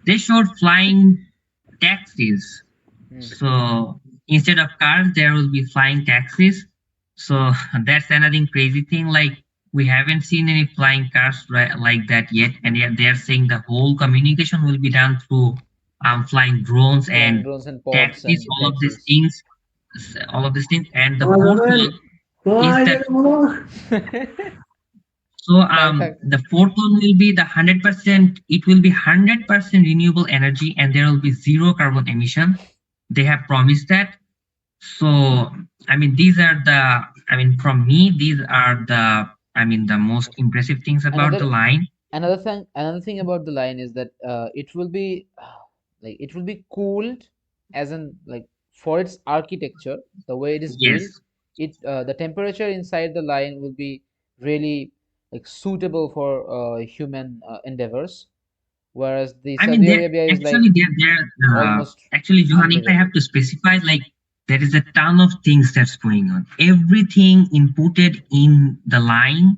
they showed flying taxis. Hmm. So instead of cars, there will be flying taxis. So that's another crazy thing. Like we haven't seen any flying cars like that yet, and yet they're saying the whole communication will be done through flying drones Flying and drones and pods taxis, and all of these taxis. things, all of these things. And the fourth Mahajan, one is that so Flying taxi. the fourth one will be the 100%. It will be 100% renewable energy, and there will be zero carbon emission. They have promised that. So I mean, these are the. I mean, from me, these are the. I mean, the most impressive things about the Another line. another thing about the line is that it will be like it will be cooled as in like for its architecture, the way it is built. Yes. The temperature inside the line will be really like suitable for human endeavors, whereas the I mean, Saudi there Arabia is like actually almost actually, Johan, if I unbearable. have to specify, like there is a ton of things that's going on. Everything inputted in the line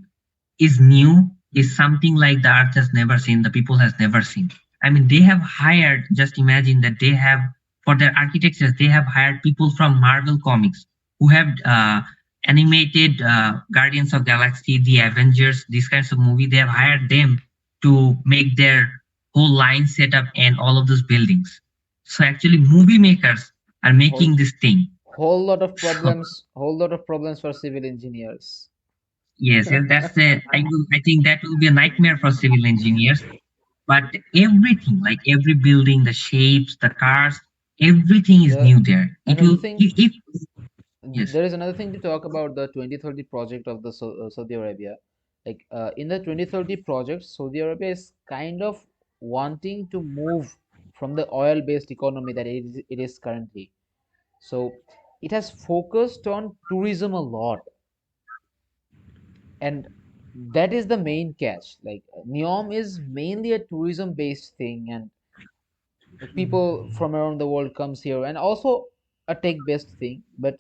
is new, is something like the earth has never seen, the people has never seen. I mean, they have hired, just imagine that they have, for their architectures, they have hired people from Marvel Comics who have animated Guardians of Galaxy, the Avengers, these kinds of movie. They have hired them to make their whole line setup and all of those buildings. So actually, movie makers are making this thing. Whole lot of So problems for civil engineers. yes, and that's the I think that will be a nightmare for civil engineers. But everything, like every building, the shapes, the cars, everything is new there. It Another will thing, if yes. there is another thing to talk about the 2030 project of the Saudi Arabia. Like in the 2030 project, Saudi Arabia is kind of wanting to move from the oil-based economy that it is currently. So it has focused on tourism a lot, and that is the main catch. Like Neom is mainly a tourism-based thing, and people from around the world comes here, and also a tech-based thing, but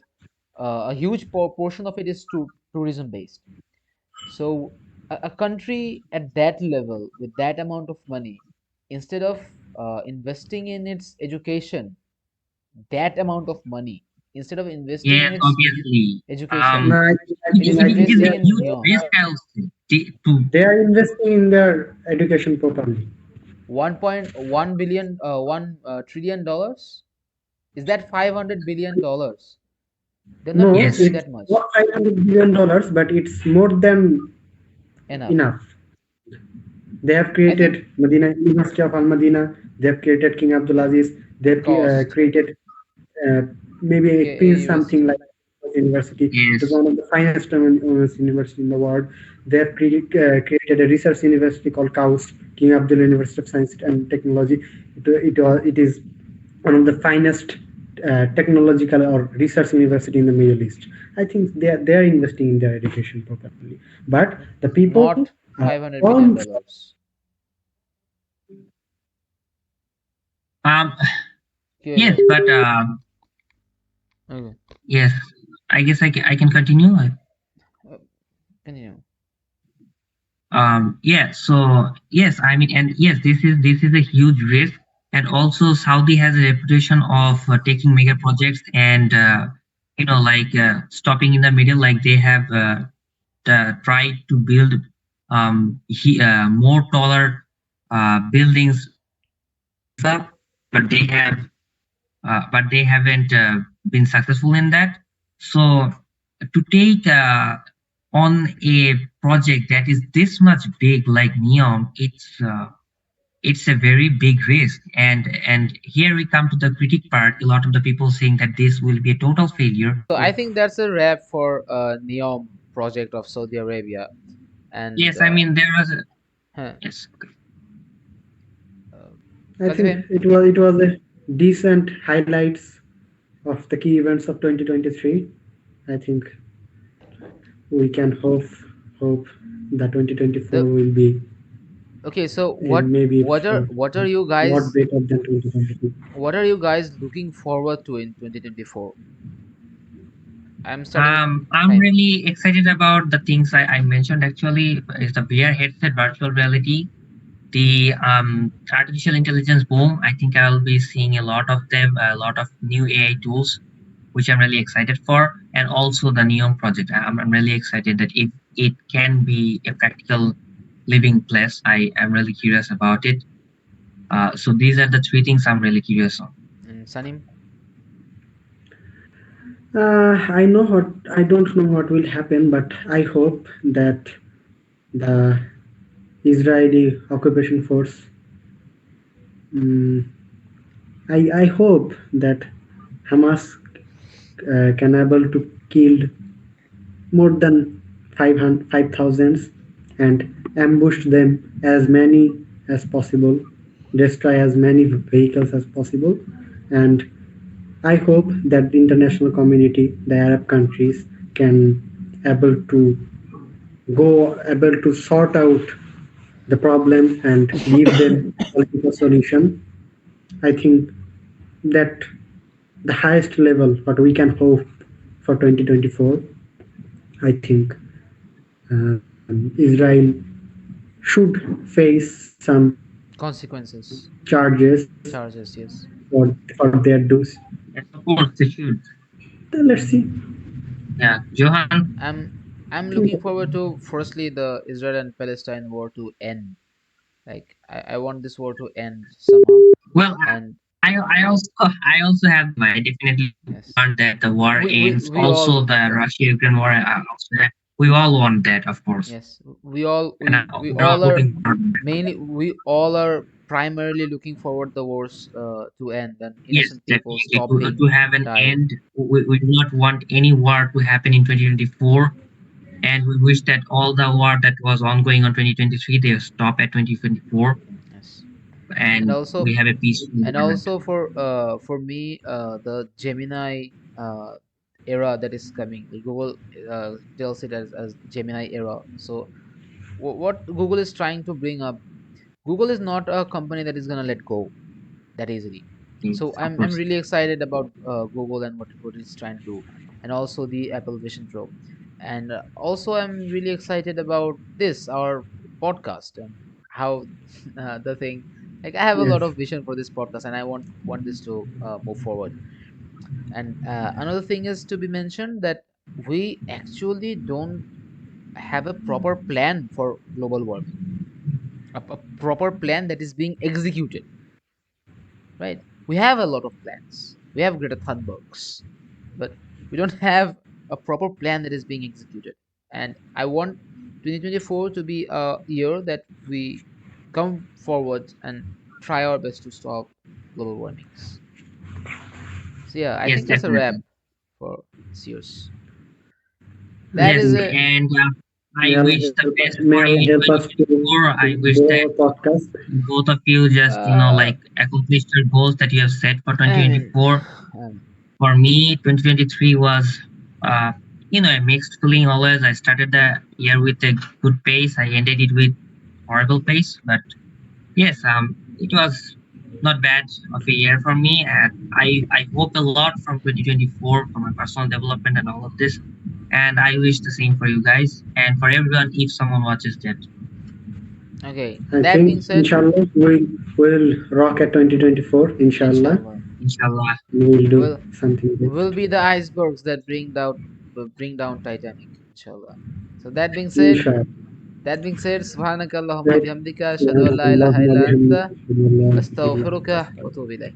a huge portion of it is tourism based. So a country at that level with that amount of money, instead of investing in its education, that amount of money, instead of investing in Yes, its obviously. education, No, I it is think It is a investing in huge Neom. risk, I would say, to they are investing in their education properly. 1.1 billion, 1 trillion dollars. Is that $500 billion? They're not No, yes. investing it's that much. not $500 billion, but it's more than Enough. enough. They have I think created Medina University of Al Madina. They have created King Abdulaziz. They have cost. created uh, maybe Okay, it a means something university. like university. It is Yes. one of the finest women's university in the world. They have created a research university called KAUST, King Abdul University of Science and Technology. It is one of the finest technological or research university in the Middle East. I think they are investing in their education properly. But the people Not are $500 billion. on. Um. Okay, Yes, but okay. yes. I guess I can continue. Uh, Continue. Yeah. So yes, I mean, and yes, this is a huge risk, and also Saudi has a reputation of taking mega projects and like stopping in the middle. Like they have tried to build more taller buildings, but they haven't been successful in that. So to take on a project that is this much big like Neom, it's a very big risk. And here we come to the critic part. A lot of the people saying that this will be a total failure. So I think that's a wrap for NEOM project of Saudi Arabia. And Yes, I mean there was huh, yes. uh, I think Kazim, it was a decent highlights of the key events of 2023. I think we can hope that 2024 the will be okay. So maybe for what are you a lot guys better than 2022. looking forward to in 2024? I'm starting with I'm Fine. really excited about the things I mentioned. Actually, is the VR headset, virtual reality, the artificial intelligence boom. I think I'll be seeing a lot of them, a lot of new AI tools, which I'm really excited for, and also the Neom project. I'm really excited that if it can be a practical living place, I am really curious about it. So these are the three things I'm really curious on. And Sanim. I know what I don't know what will happen, but I hope that the Israeli occupation force. mm I hope that Hamas can able to kill more than 500, 5,000 and ambush them as many as possible, destroy as many vehicles as possible, and I hope that the international community, the Arab countries, can able to able to sort out the problem and give them political solution. I think that the highest level what we can hope for 2024. I think Israel should face some Consequences, charges charges, yes. for their do's. Yes, of course, they should. Let's see. Yeah, Johan. I'm looking forward to firstly the Israel and Palestine war to end. Like I want this war to end somehow. Well, And I also have I definitely yes, want that the war ends. we all Also, the Russia-Ukraine war. We all want that, of course, yes and we we're all all are hoping for that. mainly we all are primarily looking forward the wars to end and Yes, innocent people definitely stop to, being to have an died. end. We do not want any war to happen in 2024, and we wish that all the war that was ongoing on 2023 they stop at 2024, Yes, and and also we have a peaceful environment. for me the Gemini era that is coming, the Google tells it as Gemini era. So what Google is trying to bring up, Google is not a company that is going to let go that easily. Yes, So of I'm course. really excited about Google and what it's trying to do, and also the Apple Vision Pro, and also I'm really excited about this our podcast and how the thing, like I have a Yes. lot of vision for this podcast and I want this to move forward. And another thing is to be mentioned that we actually don't have a proper plan for global warming, a proper plan that is being executed, right? We have a lot of plans. We have Greta Thunbergs, but we don't have a proper plan that is being executed. And I want 2024 to be a year that we come forward and try our best to stop global warmings. So yeah, I Yes, think that's a wrap definitely. for this year's. That Yes, is And a and I may Allah wish the best may for you Allah in help us2024. to I wish grow that our podcast. both of you just uh, like accomplished your goals that you have set for and 2024. For me, 2023 was uh, a mixed feeling always. I started the year with a good pace. I ended it with horrible pace, but yes, it was not bad of a year for me, and I hope a lot from 2024 for my personal development and all of this. And I wish the same for you guys and for everyone if someone watches that. okay. I That being think said, inshallah we will rock at 2024. Inshallah, inshallah, Inshallah. we will do will something will good. be the icebergs that bring down Titanic, inshallah. So Inshallah. that being said, subhanaka Allahumma Right. bihamdika ashhadu an la ilaha Allahumma illa bihamdika, anta ashhadu an la ilaha illa anta, astaghfiruka wa astaghfiruka. atubu ilayk.